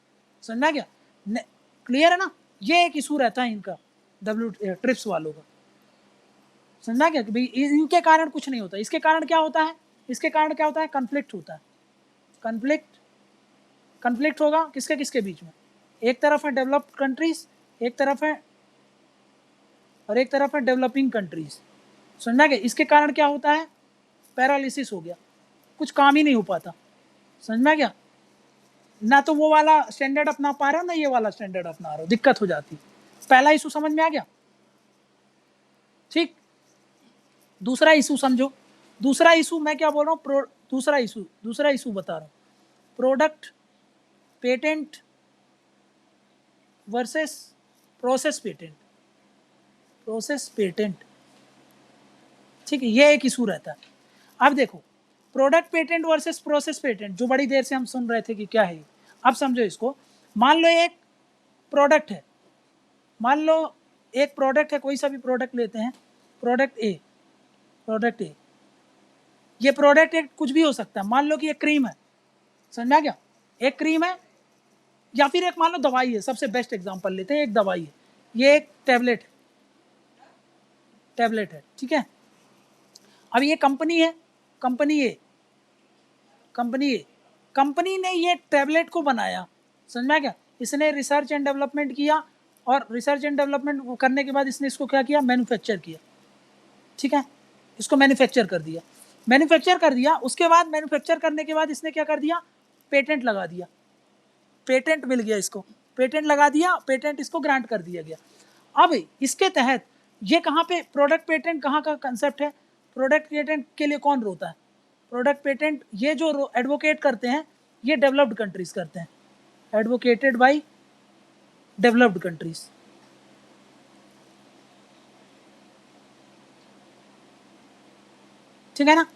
समझा क्या? क्लियर है ना? ये एक इशू रहता है इनका, ट्रिप्स वालों का। समझा क्या? कि भाई इनके कारण कुछ नहीं होता। इसके कारण क्या होता है? इसके कारण क्या होता है? कन्फ्लिक्ट होता है। कन्फ्लिक्ट होगा किसके किसके बीच में? एक तरफ है डेवलप्ड कंट्रीज, एक तरफ है, और एक तरफ है डेवलपिंग कंट्रीज। समझा क्या? इसके कारण क्या होता है? पैरालिसिस हो गया, कुछ काम ही नहीं हो पाता। समझ में आ गया? ना तो वो वाला स्टैंडर्ड अपना पा रहे हो, ना ये वाला स्टैंडर्ड अपना रहे हो, दिक्कत हो जाती। पहला इशू समझ में आ गया? ठीक। दूसरा इशू समझो। दूसरा इशू मैं क्या बोल रहा हूँ? दूसरा इशू बता रहा हूँ। Product patent versus process patent. ठीक है, ये एक इशू रहता है। अब देखो, product patent versus process patent, जो बड़ी देर से हम सुन रहे थे कि क्या है, अब समझो इसको। मान लो एक प्रोडक्ट है, मान लो एक प्रोडक्ट है, कोई सा भी प्रोडक्ट लेते हैं, प्रोडक्ट ए। ये प्रोडक्ट एक कुछ भी हो सकता है। मान लो कि एक क्रीम है, समझ में आ गया? एक क्रीम है, या फिर एक मान लो दवाई है। सबसे बेस्ट एग्जांपल लेते हैं, एक दवाई है, ये एक टैबलेट है। ठीक है, अब ये कंपनी है, कंपनी ने ये टैबलेट को बनाया। समझ में आ गया? इसने रिसर्च एंड डेवलपमेंट किया, और रिसर्च एंड डेवलपमेंट करने के बाद इसने इसको क्या किया? मैन्युफैक्चर किया। ठीक है, इसको मैन्युफैक्चर कर दिया। उसके बाद मैन्युफैक्चर करने के बाद इसने क्या कर दिया? पेटेंट लगा दिया। पेटेंट मिल गया इसको, पेटेंट लगा दिया, पेटेंट इसको ग्रांट कर दिया गया। अब इसके तहत ये कहाँ पे प्रोडक्ट पेटेंट कहाँ का कंसेप्ट है? प्रोडक्ट पेटेंट के लिए कौन रोता है? प्रोडक्ट पेटेंट ये जो एडवोकेट करते हैं, ये डेवलप्ड कंट्रीज करते हैं, एडवोकेटेड बाय डेवलप्ड कंट्रीज। ठीक है ना?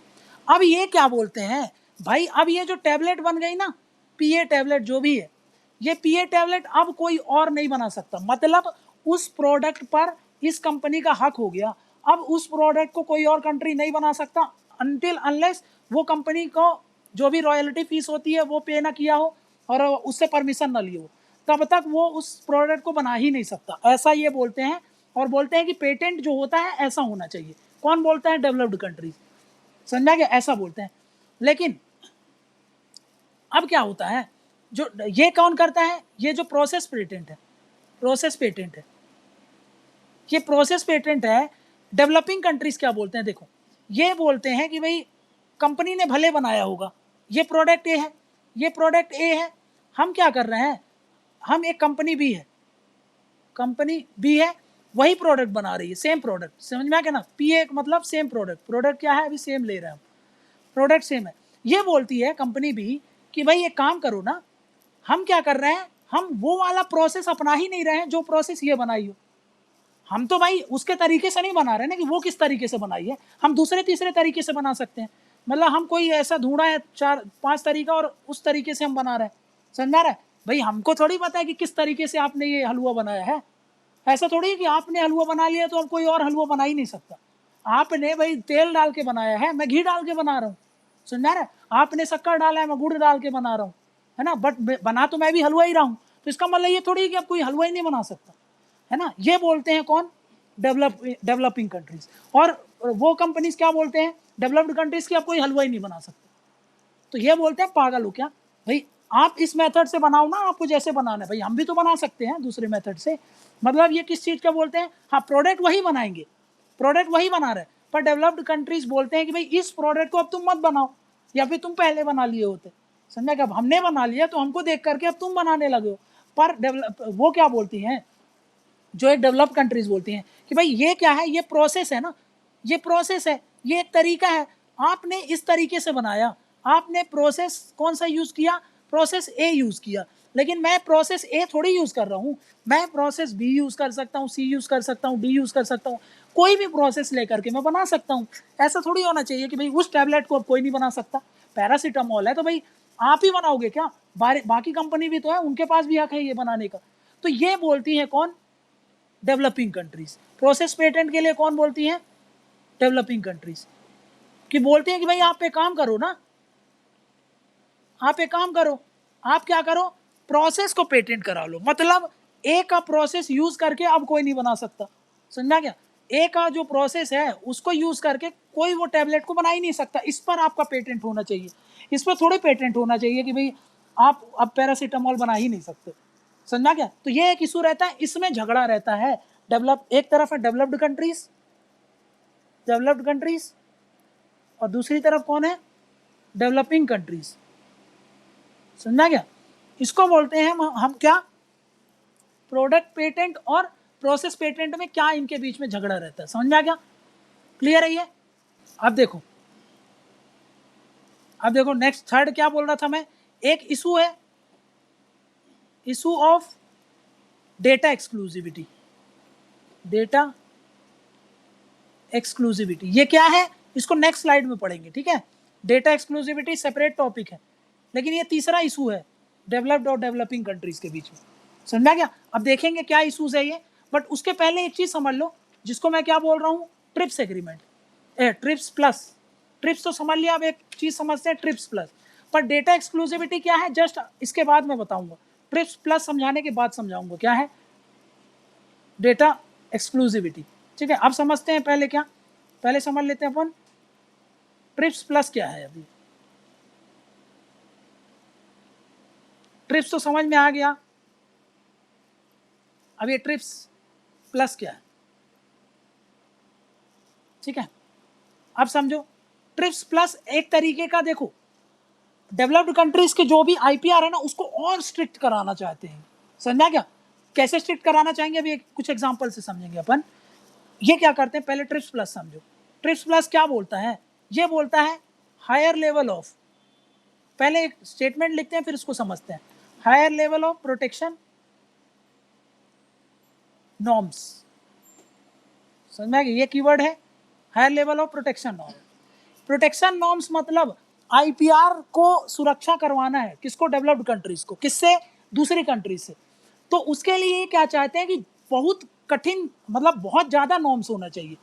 अब ये क्या बोलते हैं भाई, अब ये जो टैबलेट बन गई ना, पीए टैबलेट जो भी है, ये पीए टैबलेट अब कोई और नहीं बना सकता। मतलब उस प्रोडक्ट पर इस कंपनी का हक हो गया। अब उस प्रोडक्ट को कोई और कंट्री नहीं बना सकता अनटिल अनलेस वो कंपनी को जो भी रॉयल्टी फीस होती है वो पे ना किया हो और उससे परमिशन ना ली हो, तब तक वो उस प्रोडक्ट को बना ही नहीं सकता। ऐसा ये बोलते हैं, और बोलते हैं कि पेटेंट जो होता है ऐसा होना चाहिए। कौन बोलता है? Developed countries. समझा गया? ऐसा बोलते हैं। लेकिन अब क्या होता है, जो ये कौन करता है? ये जो प्रोसेस पेटेंट है, ये प्रोसेस पेटेंट है। डेवलपिंग कंट्रीज क्या बोलते हैं? देखो, ये बोलते हैं कि भाई कंपनी ने भले बनाया होगा, ये प्रोडक्ट ए है, हम क्या कर रहे हैं? हम एक कंपनी बी है, वही प्रोडक्ट बना रही है, सेम प्रोडक्ट। समझ में आ गया ना? पीए मतलब सेम प्रोडक्ट क्या है? अभी सेम ले रहे हैं हम, प्रोडक्ट सेम है। ये बोलती है कंपनी भी कि भाई एक काम करो ना, हम क्या कर रहे हैं, हम वो वाला प्रोसेस अपना ही नहीं रहे हैं जो प्रोसेस ये बनाई हो। हम तो भाई उसके तरीके से नहीं बना रहे ना कि वो किस तरीके से बनाई है, हम दूसरे तीसरे तरीके से बना सकते हैं। मतलब हम कोई ऐसा ढूंढा है 4-5 तरीका और उस तरीके से हम बना रहे हैं। समझ रहा है भाई? हमको थोड़ी पता है कि किस तरीके से आपने ये हलवा बनाया है। ऐसा थोड़ी है कि आपने हलवा बना लिया तो अब कोई और हलवा बना ही नहीं सकता। आपने भाई तेल डाल के बनाया है, मैं घी डाल के बना रहा हूँ। समझ रहा है? आपने शक्कर डाला है, मैं गुड़ डाल के बना रहा हूँ, है ना? बट बना तो मैं भी हलवा ही रहा हूँ। तो इसका मतलब ये थोड़ी है कि अब कोई हलवा ही नहीं बना सकता, है ना? ये बोलते हैं कौन? Developing countries. और वो कंपनीज क्या बोलते हैं? डेवलप्ड कंट्रीज की अब कोई हलवा ही नहीं बना सकता। तो ये बोलते हैं पागल हो क्या भाई, आप इस मेथड से बनाओ ना, आपको जैसे बनाना है। भाई हम भी तो बना सकते हैं दूसरे मेथड से। मतलब ये किस चीज़ का बोलते हैं? हाँ, प्रोडक्ट वही बनाएंगे, प्रोडक्ट वही बना रहे, पर डेवलप्ड कंट्रीज बोलते हैं कि भाई इस प्रोडक्ट को अब तुम मत बनाओ, या फिर तुम पहले बना लिए होते। समझा? कि अब हमने बना लिया तो हमको देख करके अब तुम बनाने लगे हो। पर वो क्या बोलती हैं, जो एक डेवलप कंट्रीज बोलती हैं कि भाई ये क्या है? ये प्रोसेस है ना, ये प्रोसेस है, ये एक तरीका है, आपने इस तरीके से बनाया, आपने प्रोसेस कौन सा यूज किया, प्रोसेस ए यूज किया, लेकिन मैं प्रोसेस ए थोड़ी यूज कर रहा हूँ, मैं प्रोसेस बी यूज कर सकता हूँ, सी यूज कर सकता हूँ, डी यूज कर सकता हूँ, कोई भी प्रोसेस लेकर के मैं बना सकता हूँ। ऐसा थोड़ी होना चाहिए कि भाई उस टैबलेट को अब कोई नहीं बना सकता, पैरासीटामोल है तो भाई आप ही बनाओगे क्या, बाकी कंपनी भी तो है, उनके पास भी हक है ये बनाने का। तो ये बोलती है कौन, डेवलपिंग कंट्रीज। प्रोसेस पेटेंट के लिए कौन बोलती है, डेवलपिंग कंट्रीज, कि बोलते हैं कि भाई आप एक काम करो ना, आप एक काम करो, आप क्या करो, प्रोसेस को पेटेंट करा लो, मतलब ए का प्रोसेस यूज करके अब कोई नहीं बना सकता, समझा क्या, ए का जो प्रोसेस है उसको यूज करके कोई वो टैबलेट को बना ही नहीं सकता, इस पर आपका पेटेंट होना चाहिए, इस पर थोड़े पेटेंट होना चाहिए कि भाई आप अब पैरासीटामोल बना ही नहीं सकते, समझा क्या। तो ये एक इशू रहता है, इसमें झगड़ा रहता है। डेवलप एक तरफ है डेवलप्ड कंट्रीज, डेवलप्ड कंट्रीज, और दूसरी तरफ कौन है, डेवलपिंग कंट्रीज, समझा क्या। इसको बोलते हैं हम क्या, प्रोडक्ट पेटेंट और प्रोसेस पेटेंट में क्या इनके बीच में झगड़ा रहता है, समझ में आ गया, क्लियर है ये। अब देखो नेक्स्ट थर्ड क्या बोल रहा था मैं, एक इशू है, issue of data exclusivity, data exclusivity ये क्या है, इसको नेक्स्ट स्लाइड में पढ़ेंगे, ठीक है। डेटा एक्सक्लूसिविटी सेपरेट टॉपिक है, लेकिन ये तीसरा इशू है डेवलप्ड और डेवलपिंग कंट्रीज के बीच में, समझा क्या। अब देखेंगे क्या इशूज है ये, बट उसके पहले एक चीज समझ लो, जिसको मैं क्या बोल रहा हूँ, trips agreement, trips plus, trips तो समझ लिया, अब एक चीज समझते हैं ट्रिप्स प्लस, पर डेटा एक्सक्लूसिविटी क्या है जस्ट इसके बाद मैं बताऊंगा, ट्रिप्स प्लस समझाने के बाद समझाऊंगा क्या है डेटा एक्सक्लूसिविटी, ठीक है। अब समझते हैं पहले क्या, पहले समझ लेते हैं अपन ट्रिप्स प्लस क्या है। अभी ट्रिप्स तो समझ में आ गया, अब ये ट्रिप्स प्लस क्या है, ठीक है। अब समझो ट्रिप्स प्लस एक तरीके का, देखो डेवलप्ड कंट्रीज के जो भी आईपीआर है ना उसको और स्ट्रिक्ट कराना चाहते हैं, समझा क्या, कैसे स्ट्रिक्ट कराना चाहेंगे अभी कुछ एग्जांपल से समझेंगे अपन। ये क्या करते हैं, पहले ट्रिप्स प्लस समझो, ट्रिप्स प्लस क्या बोलता है, ये बोलता है हायर लेवल ऑफ, पहले एक स्टेटमेंट लिखते हैं फिर उसको समझते हैं, higher level of protection norms, समझ में आ गया, ये कीवर्ड है higher level of protection norms. Protection norms मतलब आईपीआर को सुरक्षा करवाना है, किसको, डेवलप्ड कंट्रीज को, किससे, दूसरी कंट्रीज से। तो उसके लिए क्या चाहते हैं कि बहुत कठिन, मतलब बहुत ज़्यादा नॉर्म्स होना चाहिए,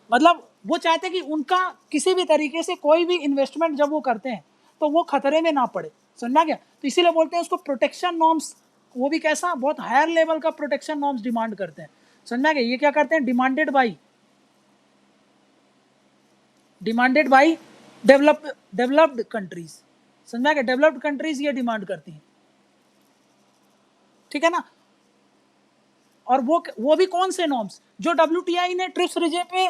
मतलब वो चाहते हैं कि उनका किसी भी तरीके से कोई भी इन्वेस्टमेंट जब वो करते हैं तो वो खतरे में ना पड़े, समझा क्या। तो इसीलिए बोलते हैं उसको प्रोटेक्शन नॉर्म्स, वो भी कैसा, बहुत हायर लेवल का प्रोटेक्शन नॉर्म्स डिमांड करते हैं, समझा क्या। ये क्या करते हैं, डिमांडेड बाई डेवलप्ड कंट्रीज, समझा क्या, डेवलप्ड कंट्रीज ये डिमांड करती हैं, ठीक है ना। और वो भी कौन से नॉर्म्स, जो डब्ल्यूटीआई ने ट्रिप्स रिजे पे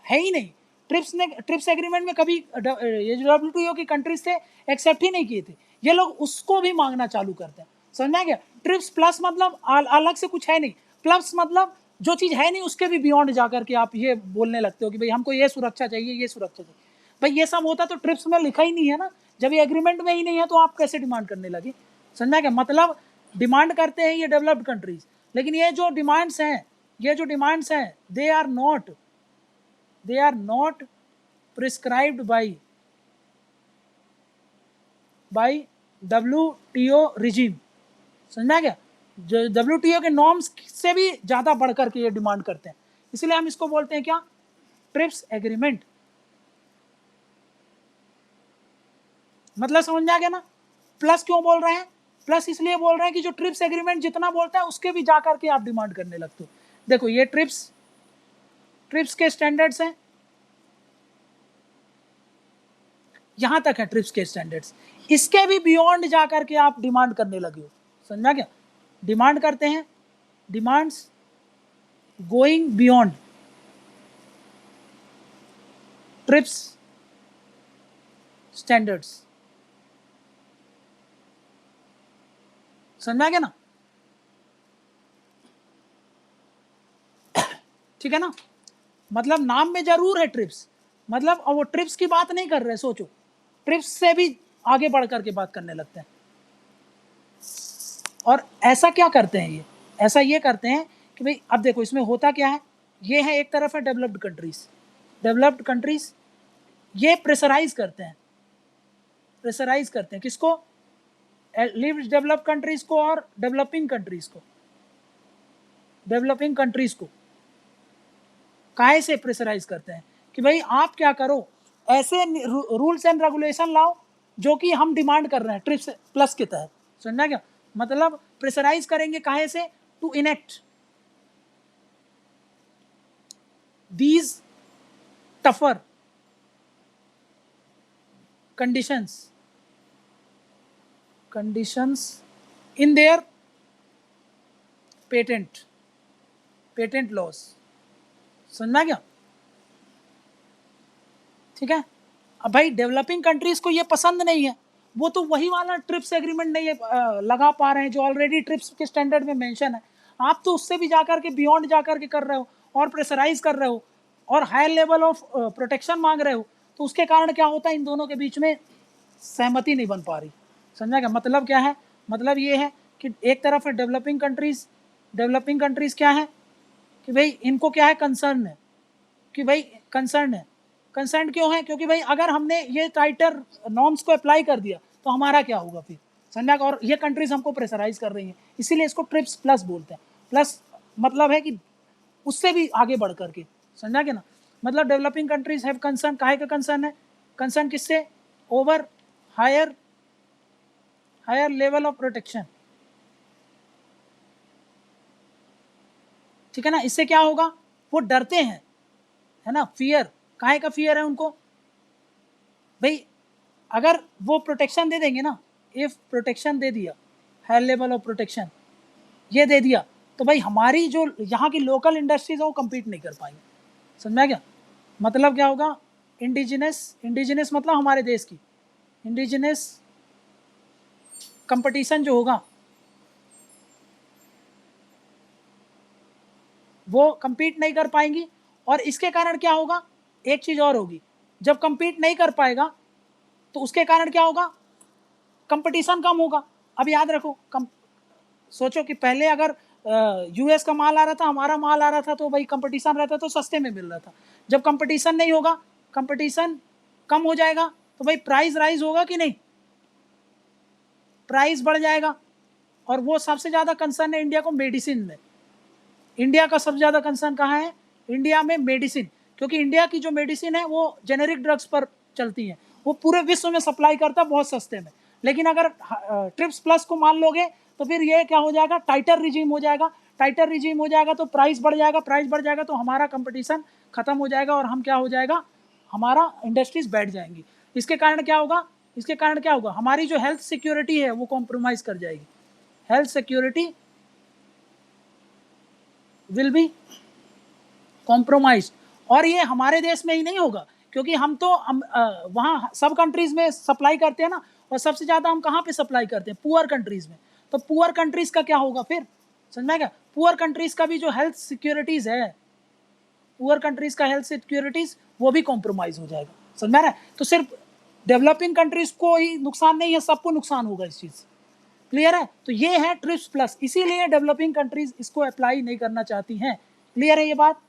है ही नहीं, ट्रिप्स एग्रीमेंट में कभी ये जो डब्ल्यूटीओ की कंट्रीज थे एक्सेप्ट ही नहीं किए थे, ये लोग उसको भी मांगना चालू करते हैं, समझा गया। ट्रिप्स प्लस मतलब अलग से कुछ है नहीं, प्लस मतलब जो चीज़ है नहीं उसके भी बियॉन्ड जाकर के आप ये बोलने लगते हो कि भाई हमको ये सुरक्षा चाहिए, ये सुरक्षा चाहिए। भाई ये सब होता तो ट्रिप्स में लिखा ही नहीं है ना, जब ये एग्रीमेंट में ही नहीं है तो आप कैसे डिमांड करने लगे, समझा क्या। मतलब डिमांड करते हैं ये डेवलप्ड कंट्रीज, लेकिन ये जो डिमांड्स हैं they are not prescribed by WTO regime, समझा क्या। जो WTO के नॉर्म्स से भी ज़्यादा बढ़कर के ये डिमांड करते हैं, इसलिए हम इसको बोलते हैं क्या, ट्रिप्स एग्रीमेंट। मतलब समझ में आ गया ना। प्लस क्यों बोल रहे हैं, प्लस इसलिए बोल रहे हैं कि जो ट्रिप्स एग्रीमेंट जितना बोलता है उसके भी जाकर के आप डिमांड करने लगते हो। देखो ये ट्रिप्स के स्टैंडर्ड्स हैं, यहां तक है ट्रिप्स के स्टैंडर्ड्स, इसके भी बियॉन्ड जाकर के आप डिमांड करने लगे हो, समझा क्या। डिमांड करते हैं, demands going beyond trips standards, समझा गया ना, ठीक है ना। मतलब नाम में जरूर है ट्रिप्स, मतलब और वो ट्रिप्स की बात नहीं कर रहे, सोचो ट्रिप्स से भी आगे बढ़ करके बात करने लगते हैं। और ऐसा क्या करते हैं ये, ऐसा ये करते हैं कि भाई अब देखो इसमें होता क्या है, ये है एक तरफ है डेवलप्ड कंट्रीज, डेवलप्ड कंट्रीज ये प्रेशराइज करते हैं, प्रेशराइज करते हैं किसको, लीव्ड डेवलप्ड कंट्रीज को और डेवलपिंग कंट्रीज को, डेवलपिंग कंट्रीज को काहे से प्रेशराइज करते हैं कि भाई आप क्या करो, ऐसे रूल्स एंड रेगुलेशन लाओ जो कि हम डिमांड कर रहे हैं ट्रिप्स प्लस के तहत, समझना क्या मतलब, प्रेशराइज करेंगे काहे से, to enact these tougher conditions in their patent laws, समझना क्या, ठीक है। अब भाई डेवलपिंग कंट्रीज को ये पसंद नहीं है, वो तो वही वाला ट्रिप्स एग्रीमेंट नहीं लगा पा रहे हैं जो ऑलरेडी ट्रिप्स के स्टैंडर्ड में मेंशन है, आप तो उससे भी जाकर के बियॉन्ड जाकर के कर रहे हो और प्रेशराइज कर रहे हो और हायर लेवल ऑफ प्रोटेक्शन मांग रहे हो, तो उसके कारण क्या होता है, इन दोनों के बीच में सहमति नहीं बन पा रही, समझा क्या मतलब क्या है, मतलब ये है कि एक तरफ है डेवलपिंग कंट्रीज, डेवलपिंग कंट्रीज क्या है कि भाई इनको क्या है, कंसर्न है कि भाई कंसर्न है, कंसर्न क्यों है, क्योंकि भाई अगर हमने ये टाइटर नॉर्म्स को अप्लाई कर दिया तो हमारा क्या होगा फिर, समझा, और ये कंट्रीज हमको प्रेशराइज कर रही हैं, इसीलिए इसको ट्रिप्स प्लस बोलते हैं, प्लस मतलब है कि उससे भी आगे बढ़ करके, समझा क्या ना, मतलब डेवलपिंग कंट्रीज हैव कंसर्न, काहे का कंसर्न है, कंसर्न किससे, over higher level of protection, ठीक है ना, इससे क्या होगा, वो डरते हैं, है ना, फियर, काहे का फियर है उनको, भाई अगर वो प्रोटेक्शन दे देंगे ना, इफ प्रोटेक्शन दे दिया, हायर लेवल ऑफ प्रोटेक्शन ये दे दिया, तो भाई हमारी जो यहाँ की लोकल इंडस्ट्रीज है वो कम्पीट नहीं कर पाएंगे, समझा क्या, मतलब क्या होगा, इंडिजिनस मतलब हमारे देश की इंडिजिनस कंपटीशन जो होगा वो कम्पीट नहीं कर पाएंगी, और इसके कारण क्या होगा, एक चीज़ और होगी, जब कम्पीट नहीं कर पाएगा तो उसके कारण क्या होगा, कंपटीशन कम होगा। अब याद रखो, सोचो कि पहले अगर यूएस का माल आ रहा था, हमारा माल आ रहा था, तो भाई कंपटीशन रहता तो सस्ते में मिल रहा था, जब कंपटीशन नहीं होगा, कंपटीशन कम हो जाएगा, तो भाई प्राइस राइज होगा कि नहीं, प्राइस बढ़ जाएगा, और वो सबसे ज़्यादा कंसर्न है इंडिया को मेडिसिन में, इंडिया का सबसे ज़्यादा कंसर्न कहाँ है, इंडिया में मेडिसिन, क्योंकि इंडिया की जो मेडिसिन है वो जेनेरिक ड्रग्स पर चलती हैं, वो पूरे विश्व में सप्लाई करता है बहुत सस्ते में, लेकिन अगर ट्रिप्स प्लस को मान लोगे तो फिर ये क्या हो जाएगा, टाइटर रिजीम हो जाएगा, टाइटर रिजीम हो जाएगा तो प्राइस बढ़ जाएगा, प्राइस बढ़ जाएगा तो हमारा कंपटीशन खत्म हो जाएगा, और हम क्या हो जाएगा, हमारा इंडस्ट्रीज बैठ जाएंगी, इसके कारण क्या होगा, इसके कारण क्या होगा, हमारी जो हेल्थ सिक्योरिटी है वो कॉम्प्रोमाइज़ कर जाएगी, health security will be compromise, और ये हमारे देश में ही नहीं होगा, क्योंकि हम तो वहाँ सब कंट्रीज में सप्लाई करते हैं ना, और सबसे ज़्यादा हम कहाँ पे सप्लाई करते हैं, पुअर कंट्रीज में, तो पुअर कंट्रीज का क्या होगा फिर, समझ में क्या, पुअर कंट्रीज का भी जो हेल्थ सिक्योरिटीज़ है, पुअर कंट्रीज का हेल्थ सिक्योरिटीज़ वो भी कॉम्प्रोमाइज़ हो जाएगा, समझ में रहा है, तो सिर्फ डेवलपिंग कंट्रीज को ही नुकसान नहीं है, सबको नुकसान होगा इस चीज़, क्लियर है, तो ये है ट्रिप्स प्लस, इसीलिए डेवलपिंग कंट्रीज इसको अप्लाई नहीं करना चाहती हैं, क्लियर है ये बात।